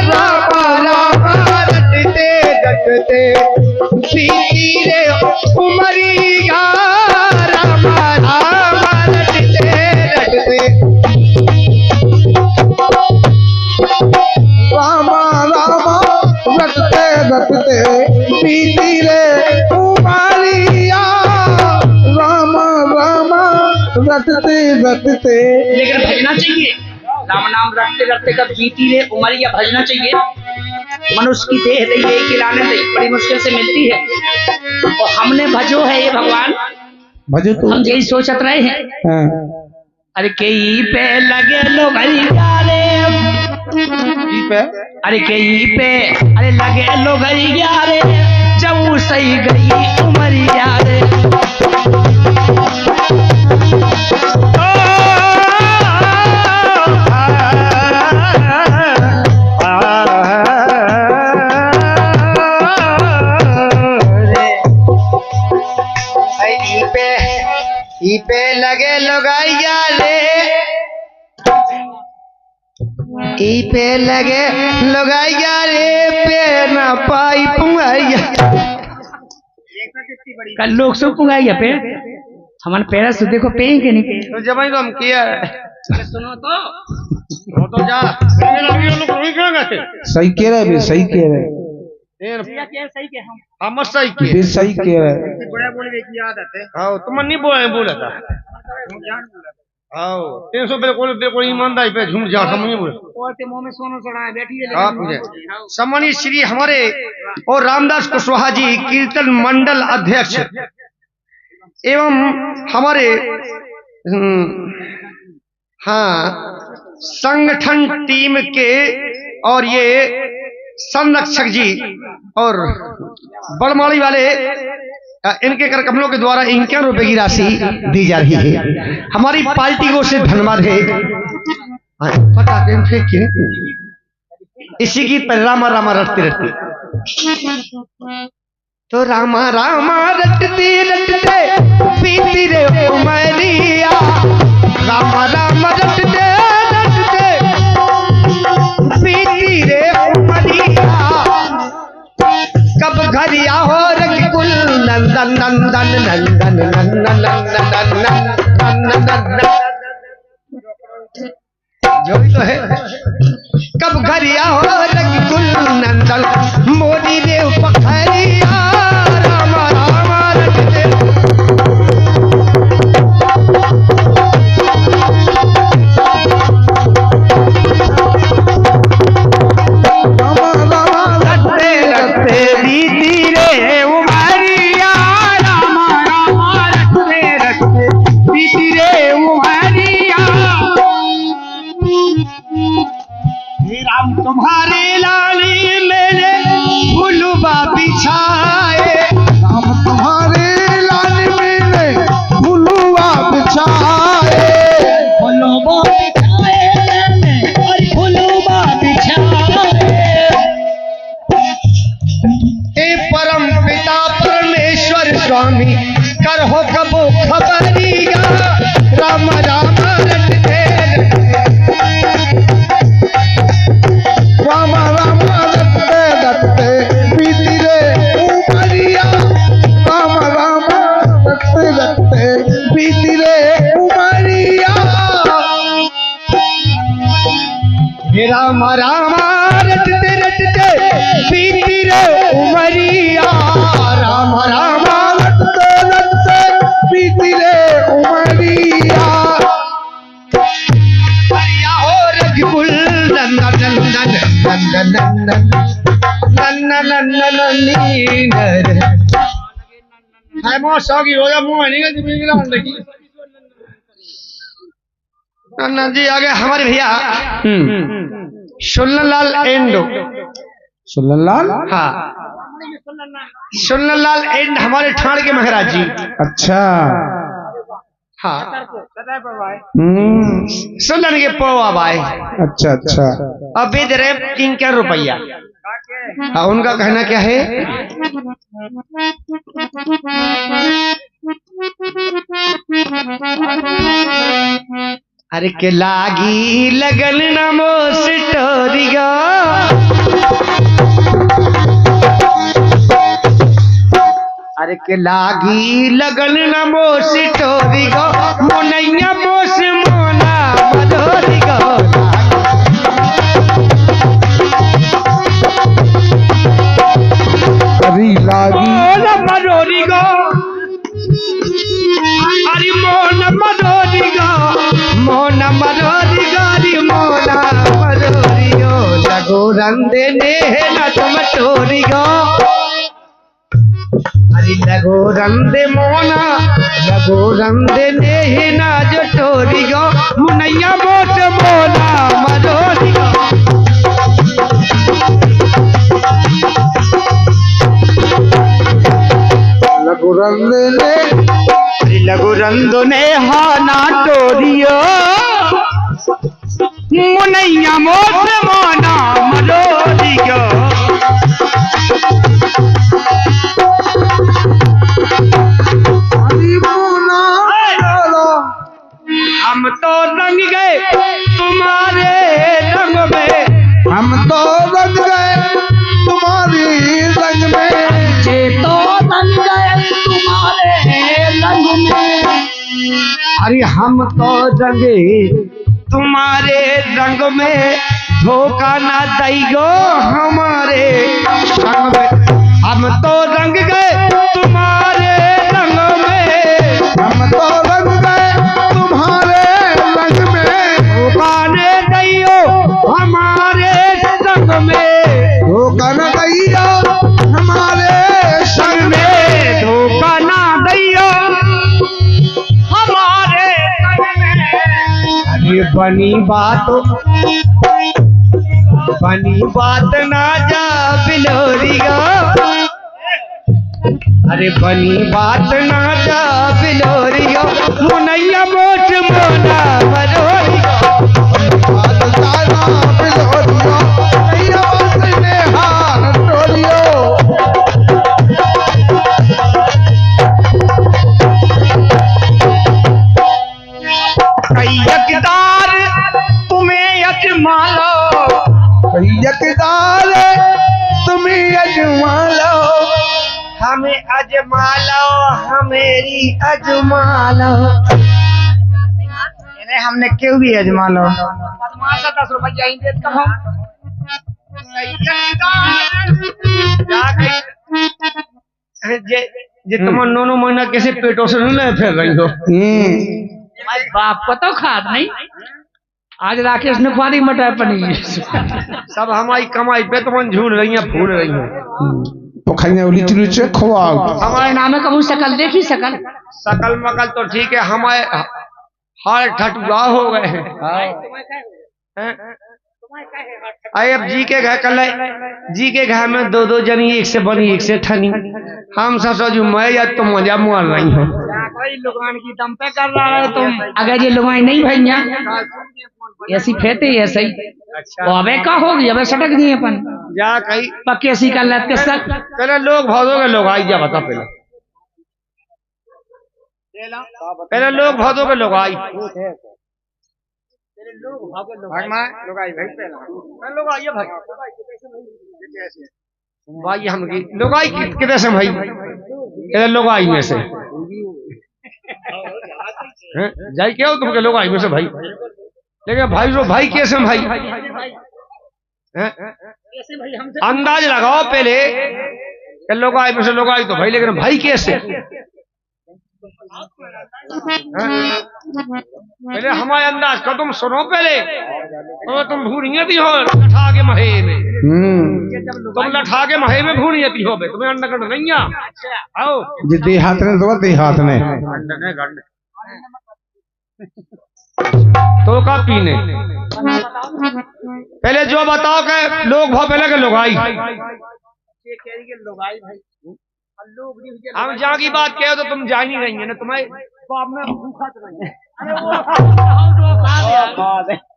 रामा रामा रटते रटते पीती रे उमरिया। रामा रामा रटते रटते रटते रटते। लेकिन भजना चाहिए, राम नाम रटते रटते कब बीती रे उमरिया भजना चाहिए। मनुष्य की देह दई यही खिलाने दई बड़ी मुश्किल से मिलती है, और हमने भजो है ये भगवान, भजो तो हम यही सोचत रहे हैं। हाँ। अरे कई पे लगे लो घरिया रे, अरे कई पे अरे लगे लो घरिया रे, जब सही गई उमरिया रे। ई पे लगे लगाइया रे, ई पे लगे लगाइया रे, पे ना पाई पुंगाइया। कल लोग सो पुंगाइया पे हमारे पैरा से देखो पे के नहीं पे तो जब तो हम किया सुनो तो वो तो जा सही कह रहे बे, सही कह रहे सही के हम हम सही बे, किए सही कह रहे। बड़ा बोले की आदत है। हाँ तुम नहीं बोला था। हाँ 300 बिल्कुल ईमानदारी पे झूठ जा हम नहीं बोले। और ते मुंह में सोना चढ़ाए बैठी है। सम्मानित श्री हमारे और रामदास कुशवाहा जी कीर्तन मंडल अध्यक्ष एवं हमारे हाँ संगठन टीम के और ये संरक्षक जी और बड़माड़ी वाले इनके कर कमलों के द्वारा 51 रुपए की राशि दी जा रही है। हमारी पार्टी को से धन्यवाद है। पता इसी की रामा रामा रटते रटते तो रामा रामा रटते रटते पीती रे उमरिया, रामा रामा रटते रटते पीती रे उमरिया, कब घरिया हो रघुकुल नंदन नंदन नंदन नंदन नंदन नंदन जो भी तो है, कब घरिया हो रघुकुल नंदन मोदी देव पखरिया, राम राम रटते तुम्हारे लाली मेरे फुलवा बिछाए, राम तुम्हारे लाल मेरे फुलवा बिछाए, फुलवा बिछाए और फुलवा बिछाए। हे परम पिता परमेश्वर स्वामी करहो कबो खबरिया, राम राम रटते राम राम रटते रटते पीती रे उमरिया, राम राम रटते रटते पीती रे उमरिया, हे राम राम रटते रटते पीती रे उमरिया, राम राम रटते रटते पीती रे उमरिया, हरिया हो रघुकुल नंदन नंदन नंदन नंदन नंदन नंदन है मो सौगी हो जा मुंह नहीं का बिगड़ा देखी नंदन जी आगे हमारे भैया सुल्लनलाल एंडो सुल्लनलाल। हाँ सुल्लनलाल एंड हमारे ठाण के महाराज जी। अच्छा हाँ सुल्लन के पोवा भाई। अच्छा अच्छा अब दे रहे 3 रुपया। हाँ उनका कहना क्या है, अरे के लागी लगन नमो सिटोरिया, अरे के लागी लगन नमो सिटोरिया, मोनैया मोस मोना मधोरिया, अरी लागी मधोरिया, अरे मोन मधोरिया रंदे ने ना तुम टोरी गो अरे लगो रंदे मोना लगो रंदे ने ना जो टोरी गो मुनैया मोट मोना मरोरी गो लगो रंद ने हा ना टोरियो मुनैया मोट मोना मरोरी गो हम तो रंग गए तुम्हारे रंग में हम तो रंग गए तुम्हारी रंग में जे तो रंग गए तुम्हारे रंग में अरे हम तो रंगे तुम्हारे रंग में धोखा ना दईगो हमारे रंग में हम तो रंग गए तुम्हारे रंग में हम तो रंग गए तुम्हारे रंग में धोखा न दईयो हमारे रंग में धोखा न दैया हमारे संग में धोखा ना दईयो हमारे संग में अरे बनी बात ना जा बिलोरी गो अरे बनी बात ना जा बिलोरी गो मुनैया मोट मोना मरोरी गो बात जाना बिलोरियो नैया बात ने हार टोरियो कई यकदार तुम्हें अजमा लो यकदार तुम्हें अजमा लो हमें अजमा लो हमेरी अजमा लो हमने क्यों भी अजमा लो 10 रुपया ही देता हूँ जे तुम नौ महीना कैसे पेटों से नहीं फिर रही हो बाप को तो खाद नहीं आज राकेश ने पानी मटाया पनीर सब हमारी कमाई पे तुम झूठ रही हैं फूल रही हैं पोखरिया उलिटी रुचे खवाओ हमारे नाम है कबू शकल देखी शकल सकल मकल तो ठीक है हमारे हार ठटुआ हो गए हैं आए अब जी के घर कल जी के घर में दो जनी एक से बनी एक से ठनी हम सब सोचू मैं या तुम मजा मार रही हो लुगान की दम पे कर रहा है तुम अगर ये लुगाई नहीं भैया ऐसी फेंटे ऐसे ही अच्छा अबे का होगी अबे सटक दिए अपन जा कहीं पक्के ऐसी कर लेते सक पहले लोग भागोगे लोग आई जा बता पहले लोग भागोगे लोग आई भाई हम लोग आई कितने से भाई पहले लोग आई में से जाई क्या हो तुमके लोग आई में से भाई लेकिन भाई जो भाई कैसे भाई अंदाज लगाओ पहले लोग आई में से लोग आई तो भाई लेकिन भाई कैसे पहले हमारे अंदाज का तुम सुनो पहले तुम भूनियती हो लठा के महे में तुम लठा के महे में भूनियती हो तुम्हें अंडा नहीं आओ दे हाथ ने दो दे हाथ ने तो का पीने पहले जो बताओ के लोग भाव पहले के लोग आई हम जहाँ की बात कहो तो तुम जान ही रही है ना तुम्हें बाप में भूखा तो नहीं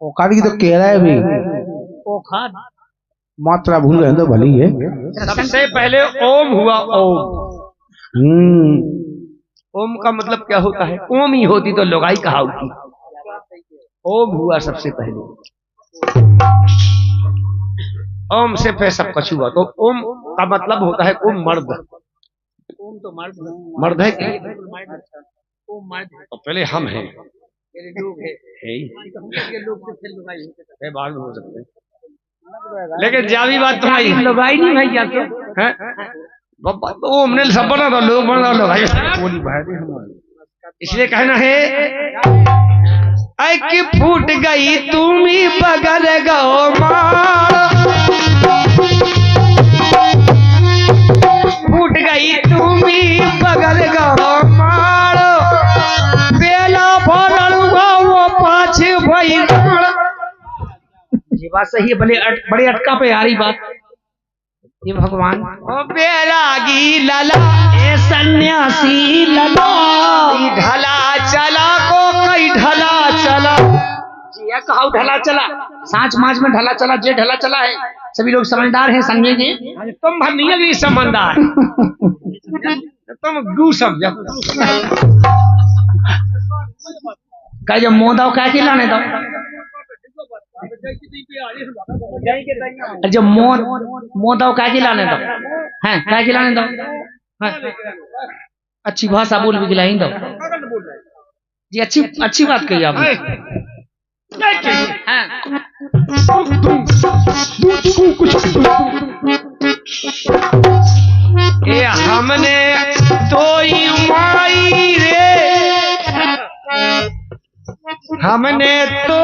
औकात की तो कह रहा है भी मात्रा भूल गए तो भली है सबसे पहले ओम हुआ ओम ओम का मतलब क्या होता है ओम ही होती तो लोगाई कहा होती ओम हुआ सबसे पहले ओम से फिर सब कुछ हुआ तो ओम का मतलब होता है ओम मर्द ओम तो मर्द है क्या तो पहले हम हैं बाद में हो सकते हैं लेकिन जावी बात तुम्हारी लुगाई नहीं भाई जाते तो हमने सब बना था लोग बना लुगाई इसलिए कहना है कि फूट गई तुम ही बगल गो मार ये बात सही है, बड़े अटका पे आ रही बात। ये भगवान ओ बैरागी लाला ए सन्यासी ललो ढला चला को कई ढला चला। जी या कहा ढला चला, सांच माच में ढला चला, जे ढला चला है सभी लोग समझदार हैं, समझेंगे। तुम भरनी भी समझदार तुम गू समझो। कह जो मुंह दो क्या लाने दो, जो मुंह दो क्या लाने दो हैं, क्या खिलाने दो हैं? अच्छी भाषा बोल भी खिलाई दो जी, अच्छी बात कही आपने। ए हमने तो माई रे, हमने तो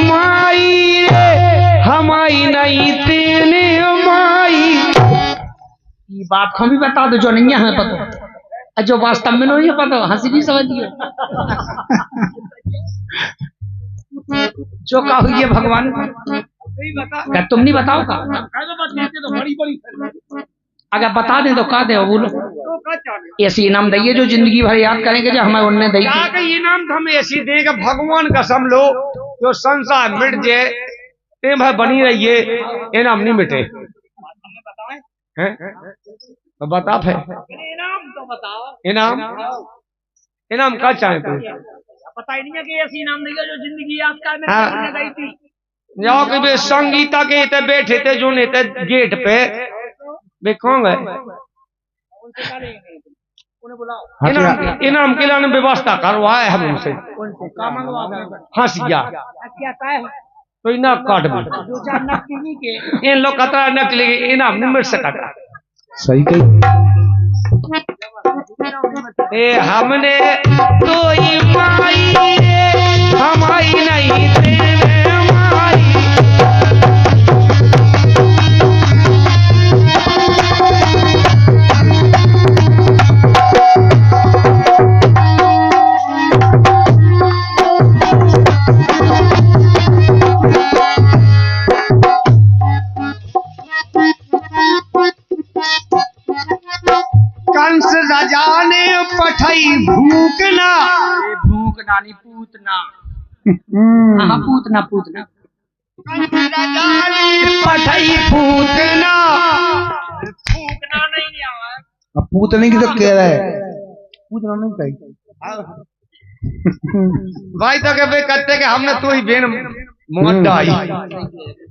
माई रे, हमारी नहीं तेने माई। ये बात हम भी बता दो जो नहीं है पता, जो वास्तव में नहीं है पता, हंसी भी समझिए। जो कहा हुई है भगवान क्या तुम नहीं बताओ का? अगर बता दें तो कहा दे बोलो, ऐसी इनाम दइए जो जिंदगी भर याद करेंगे, जो हमें उनने दी इनाम तो हम ऐसी देंगे भगवान कसम लो, जो संसार मिट जाए भाई बनी रहिए, इनाम नहीं मिटे। तो बता फिर इनाम तो बताओ, इनाम क्या चाहे तुम? पता ही नहीं है कि ऐसी इनाम देगा जो जिंदगी याद करने गई थी। जाओ कि वे संगीता के ते बैठे थे जो थे गेट पे, वे कौन गए? इनाम के लिए व्यवस्था करवाए हम उनसे। हंसिया तो इना काट इन लोग कतरा नकली इनाम नहीं मिल सकता। सही कही। ए हमने तो माई हमारी नहीं तेरे माई। कंस राजा ने पठाई भूखना, भूखना नहीं पूतना, हाँ पूतना पूतना। कंस राजा ने पठाई भूखना, भूखना नहीं आवा, अब पूतने की तो कह रहा है, पूतना नहीं कही भाई तो कहते कहते कि हमने तो ही बेन मौत आई,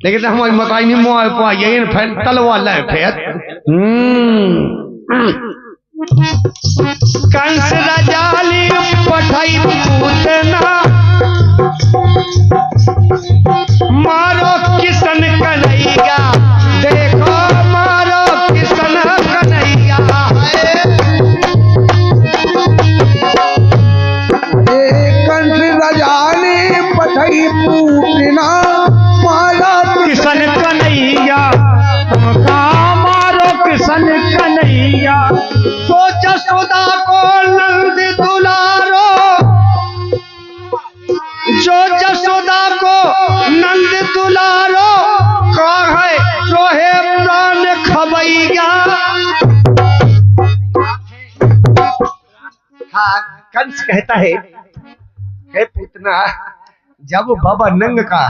लेकिन तो हमारी मकाई नहीं मुआ पाई ये फिर तलवार है फिर। कंस राजा ने पठाई पूतना, मारो किसन कन्हैया, देखो मारो किसन कन्हैया। कंस राजा ने पठाई पूतना, मारो किसन कन्हैया, तुमका मारो किसन कन्हैया। तो जसोदा को नंद दुलारो, जो जसोदा को नंद दुलारो, कहा है जो है प्राण खबैया। हाँ कंस कहता है हे पूतना, जब बाबा नंग का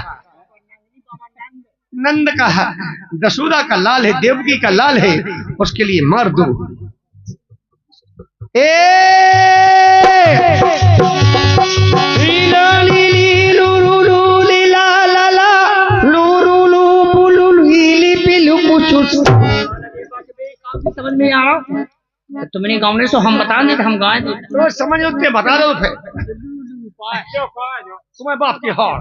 नंद का दशोदा का लाल है, देवकी का लाल है, उसके लिए मार दो। समझ में आ तुमने गाँव सो हम बता दे हम गाए तो समझ उतने बता दो फिर तुम्हें बाप की हार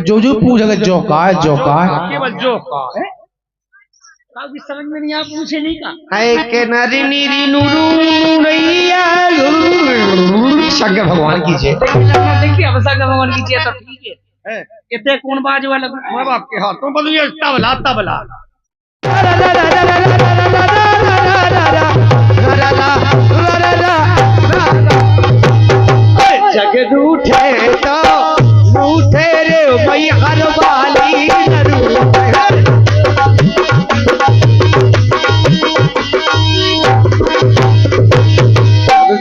जो जो पूछेगा जो का है, जो का है, केवल जो का है। समझ में नहीं, आप पूछे नहीं का है के नरी नीरी नूरू नैया शंकर भगवान की जय। देखिए अब शंकर भगवान की जय तो ठीक है। इतने कौन बाज वाला मैं बाप के हाथ तुम बोलिए तबला तबला जग रूठे तो घर वाली न रूठे।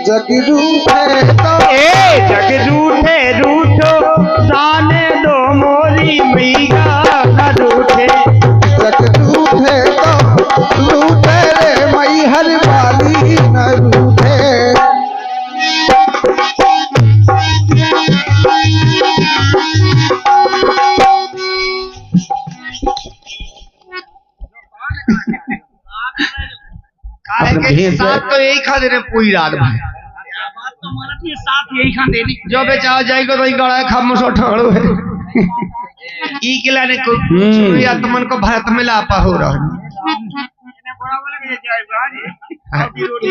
जग रूठे तो जग रूठे रूठो जाने दो मोरी मैया न रूठे। जग रूठे तो रूठे रे मई हर वाली न रूठे। साथ तो यही खा दे रहे पूरी रात भाई, साथ यही खा देनी जो बेचा जाएगा तो गड़ा खम सो ठाड़ो है ई किला ने को या तुमन को भारत में लापा हो रहा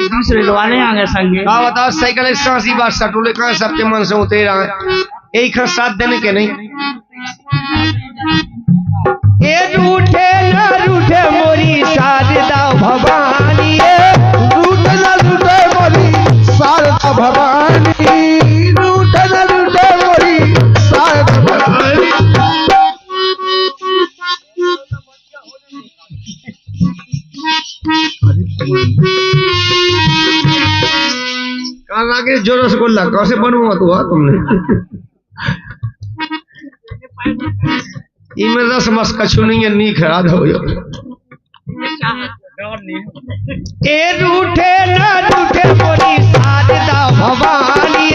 दूसरे दवाने आ गए संगे। का बताओ साइकिल 180 बार सटोले का सबके मन से उते रहा यही खा साथ देने के नहीं। ए रूठे न रूठे मोरी शारदा भवानी, रूठे न रूठे मोरी शारदा भवानी, रूठे न रूठे मोरी शारदा भवानी। कहाँ लागे जो रसगुल्ला कैसे बनवा तो तुमने इमें रस मस कछु नहीं है नी खराब हो ए रूठे न रूठे मोरी शारदा भवानी,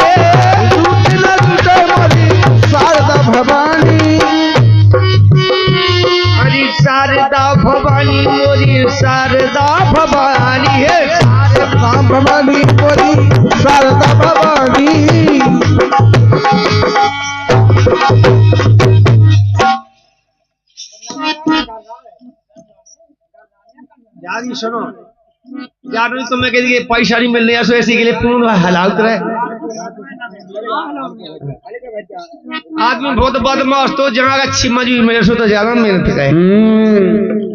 रूठे न रूठे मोरी शारदा भवानी। अरे शारदा भवानी मोरी शारदा भवानी है। शारदा भवानी मोरी शारदा भवानी। यार सुनो यार तो मैं कह दी पैसा नहीं मिलने ऐसे ऐसे के लिए पूर्ण हालात रहे आदमी बहुत बदमाश तो जहाँ अच्छी मजबूरी मेरे से तो ज्यादा मेहनत करे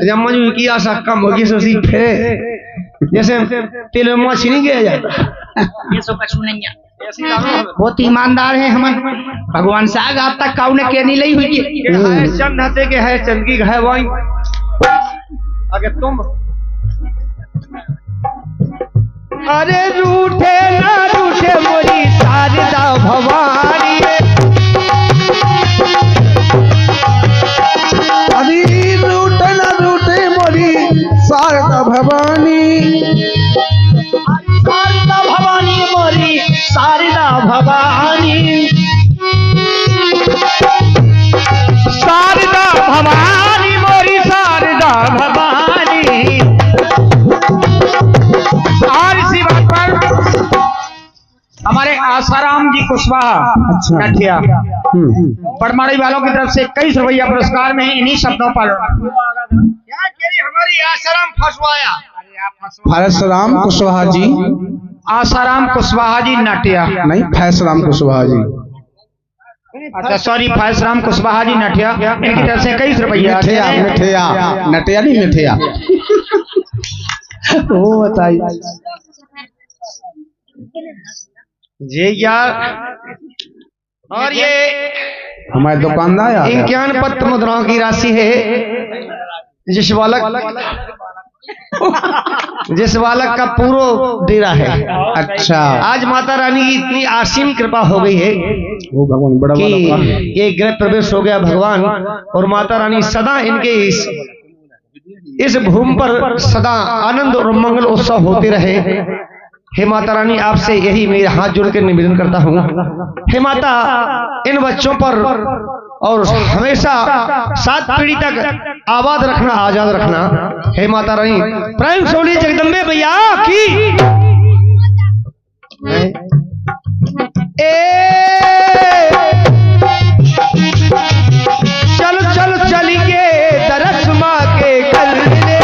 जब मजबूरी की आशा कम होगी सोची फिर जैसे तेल में मछली नहीं गया जाता ये सब कछु नहीं है। बहुत ईमानदार है हम भगवान से आग आप तक काउ ने के नहीं ली हुई है चंद हते के है चंद की है वही अगर तुम अरे रूठे न रूठे मोरी शारदा भवानी, अरे रूठे न रूठे मोरी शारदा भवानी। शारदा भवानी मोरी शारदा भवानी, शारदा भवानी मोरी शारदा भवानी। और इसी बात पर हमारे आसाराम जी कुशवाहा नठिया पड़माड़ी वालों की तरफ से 21 रुपया पुरस्कार में इन्हीं शब्दों पर क्या करी हमारी आसाराम फंसवाया फैसराम कुशवाहा जी, आसाराम कुशवाहा जी नटिया नहीं फैसराम कुशवाहा जी। अच्छा सॉरी फैसराम कुशवाहा जी नटिया इनकी तरफ से 21 रुपया। मिठिया मिठिया नटिया नहीं मिठिया वो बताइए जी यार और ये हमारे दुकानदार आ गया। 51 पत्र मुद्राओं की राशि है जिस बालक का पूरा डेरा है। अच्छा आज माता रानी की इतनी असीम कृपा हो गई है वो भगवान बड़ा कि ये गृह प्रवेश हो गया भगवान और माता रानी सदा इनके इस भूमि पर सदा आनंद और मंगल उत्सव होते रहे। हे माता रानी आपसे यही मेरे हाथ जोड़ के निवेदन करता हूँ। हे माता इन बच्चों पर और हमेशा 7 पीढ़ी तक आबाद रखना आजाद रखना। हे माता रानी प्रेम सोली जगदम्बे भैया की चल चल चलिए दरस माँ के कर ले,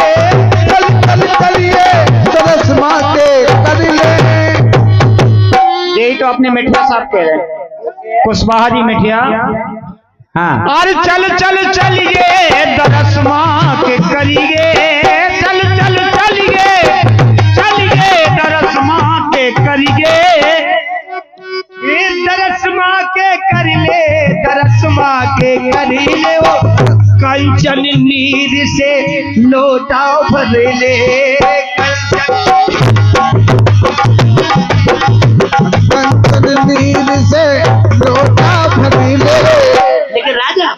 चल चल चलिए तरस माँ के कर ले। यही तो अपने मिठिया साहब कह रहे हैं कुशवाहा जी मिठिया। हाँ और चल चल चलिए दरस माँ के करिए, चल चल चलिए चलिए दरस माँ के करिए। दरस माँ के कर ले, दरस माँ के कर ले। लोटा भर ले कंचन नीर से लोटा भर ले। लेकिन राजा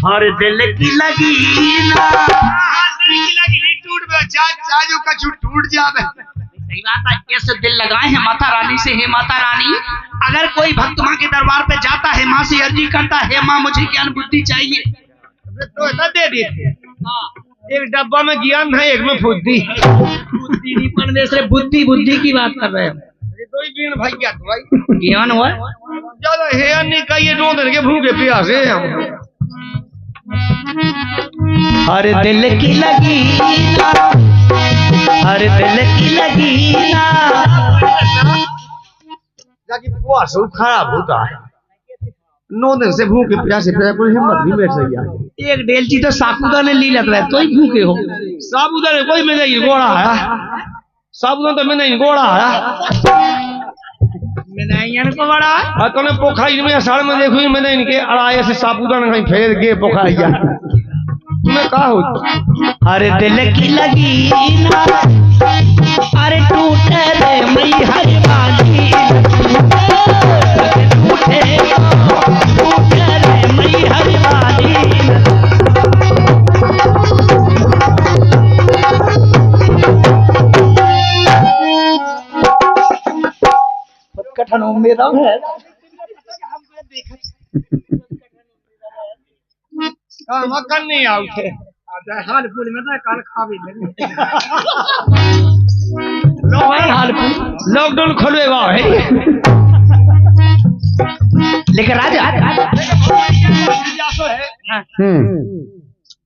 और दिल की लगी ना, टूट चाजो कछु टूट जावे। सही बात है, ऐसे दिल लगाए हैं माता रानी से। हे माता रानी, अगर कोई भक्त माँ के दरबार पे जाता है, माँ से अर्जी करता है, माँ मुझे ज्ञान बुद्धि चाहिए, तो ऐसा दे देते। एक डब्बा में ज्ञान है, एक में बुद्धि। बुद्धि नहीं परदेश रे, बुद्धि बुद्धि की बात कर रहे हैं। तो ही बीन भाई क्या भाई ज्ञान हुआ ज्यादा है नहीं कहिए, 9 दिन के भूखे प्यासे हम। हर दिल की लगी ना, हर दिल की लगी ना। जाके उपवास खराब होता है, 9 दिन से भूखे प्यासे पे कोई हिम्मत नहीं बैठ रही है। एक डेलची तो साबुदाने ली लग रहा है, तो ही भूखे हो। साबुदाने कोई में नहीं गोड़ा है, साबुदाना तो में नहीं गोड़ा है। को बड़ा तो ने पोखराई में अषाढ़ में देखो मैंने इनके अड़ाए से साबुदाना कहीं फेर गए पोखराइया तुम्हें कहा हो। अरे दिल की लगी ना, अरे टूटे रे मई हर बाजी, टूटे रे मई हर बाजी। कठन उम्मीद है मक्खन नहीं आउटे हाल फूल में ना काल खावे लॉकडाउन खोलवे वाह है। लेकिन राजा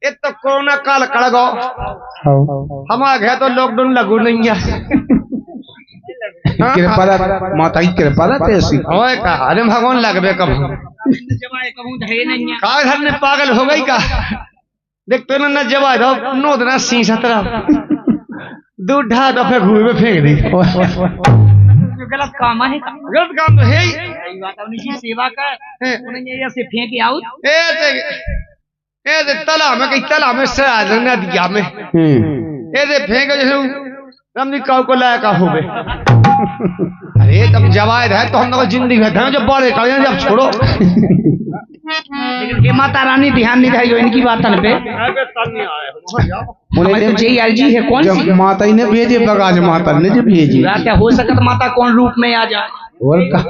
ये तो कोरोना काल कड़ गो हमारे घर तो लॉकडाउन लागू नहीं है। कृपा माता की कृपा ऐसी ओए का अरे भगवान लगबे कब का घर ने पागल हो गई का देखते न जवा दो 9 दिन सी 17 दूध ढा तो फिर घूमे में फेंक दी। गलत काम है, गलत काम तो है ही। सही बात है, उनकी सेवा कर उन्हें ऐसे फेंक आओ। ए तला में कहीं तला में से आ जाना दिया में ए दे फेंक जैसे रमनी काऊ को लाया का हो गए। अरे तब जवायद है तो हम लोग जिंदगी में थे जब बड़े कर जब छोड़ो। लेकिन ये माता रानी ध्यान नहीं देगी इनकी बातन पे। उन्हें जी है कौन सी माता ही ने भेजे बगाज माता ने जो भेजी क्या हो सकता माता कौन रूप में आ जाए।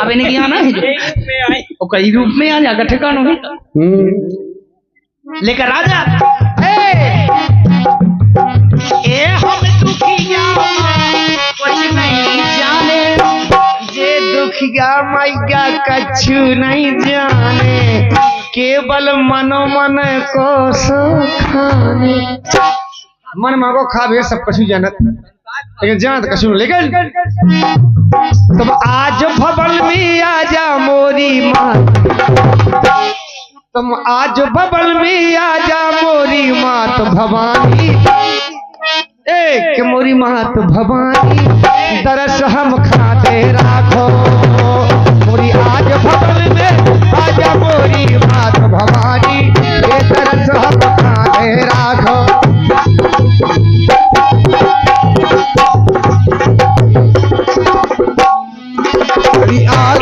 अब इन्हें क्या आना है वो कई रूप में आ जाएगा ठिकाना नहीं। लेकर राजा ए हम दुखिया कुछ नहीं जाने, जे दुखिया माइया कछु नहीं जाने, केवल मनो मन को सुखाने। मन मांगो खावे सब कछु जानत लेकिन जानत कछु। लेकिन तुम आज भवन में आजा मोरी माँ, तुम आज भवन में आजा मोरी मात भवानी, एक मोरी मात भवानी दरस हम खाते राखो। मोरी आज भवन में आजा मोरी मात भवानी, ये दरस हम खाते राखो।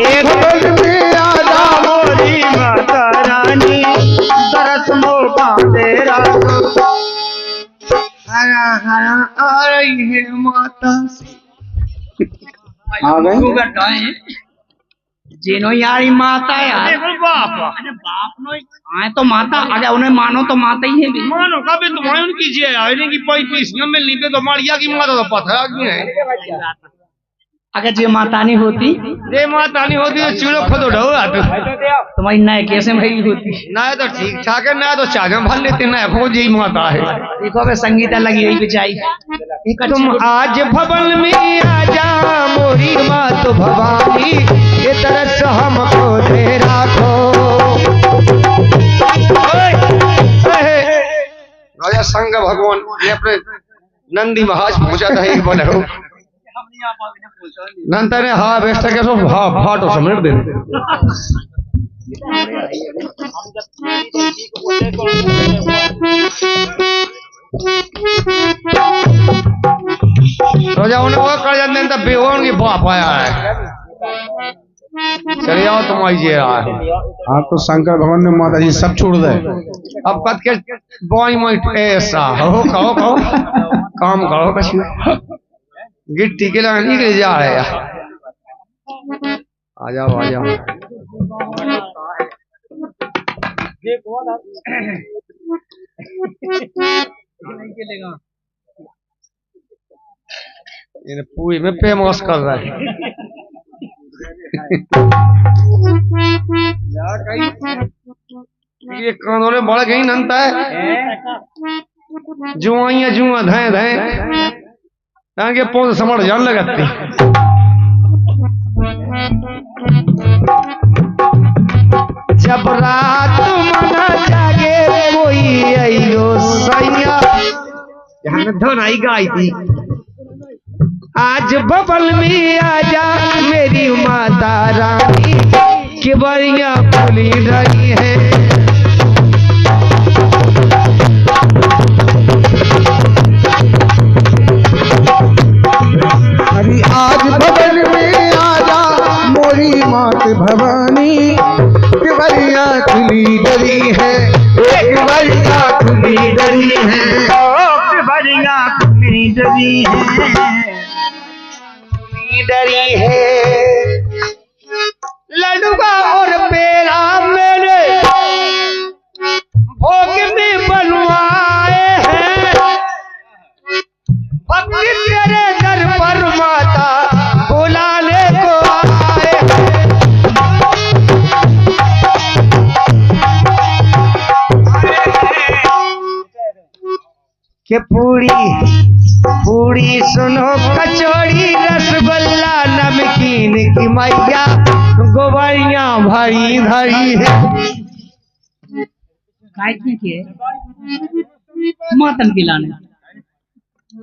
एक में आजा मोरी माता रानी, दरस मौका दे राखो। हरा हरा आ रही है माता आ गए जेनो यारी माता यार बाप अरे बाप नो आए तो माता अरे उन्हें मानो तो माता ही है भी। मानो कभी तुम्हारी उनकी जे आने की पैसे मिलनी पे तो मारिया की माता तो पता है। अगर जे माता नहीं होती जे माता नहीं होती तो चूड़ो खुद उड़ो तुम्हारी नए कैसे भाई होती ना तो ठीक ठाक है ना तो चागा भर लेते ना खोज यही माता है। देखो वे संगीता लगी हुई बिचाई। तुम आज भवन में आजा मोरी मात भवानी, ये तरस हमको दे राखो। राजा संग भगवान ये अपने नंदी महाज पहुंचा था एक बने हो नंतर ने हाँ बेस्ट के सो हाँ फाटो समेट दे। रोजा होने को कर जाते तब बेहोन की बाप आया है। चले जाओ तुम आइए यार। हाँ तो शंकर भगवान ने माता जी सब छोड़ दे। अब कद के बॉय मोई ऐसा हो कहो काम करो कछु गिट्टी के लिए निकल जा रहे यार। आ जाओ ये पूरी में फेमस कर रहा है। ये कानों बड़ गई नंता है जुआ धाए आगे पौध समझ जान लगती। जब रात मना जागे कोई आइयो सैया यहाँ धन आई गाई थी। आज बबल में आजा मेरी माता रानी की बड़िया खुली रही है। अभी आज बबल में आजा मोरी मात भवानी की बड़िया खुली डरी है। एक बड़िया खुली डरी है। बड़िया खुली डरी है लडुआ और पेड़ा मेरे भोग में बनवाए हैं। भक्त तेरे दर पर माता बुलाने को आए के पूरी सुनो कचौड़ी रसगुल्ला नमकीन की मैया गोबरिया भरी धरी है। मातन पिलाने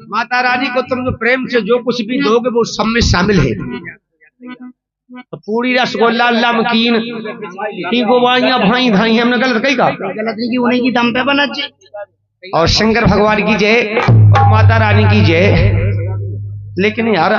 माता रानी को तुम जो प्रेम से जो कुछ भी दोगे वो सब में शामिल है। तो पूरी रसगुल्ला नमकीन की गोबरिया भाई धाई हमने गलत कही का गलत नहीं की उन्हीं की दम पे बना चाहिए। और शंकर भगवान की जय और माता रानी की जय। लेकिन यार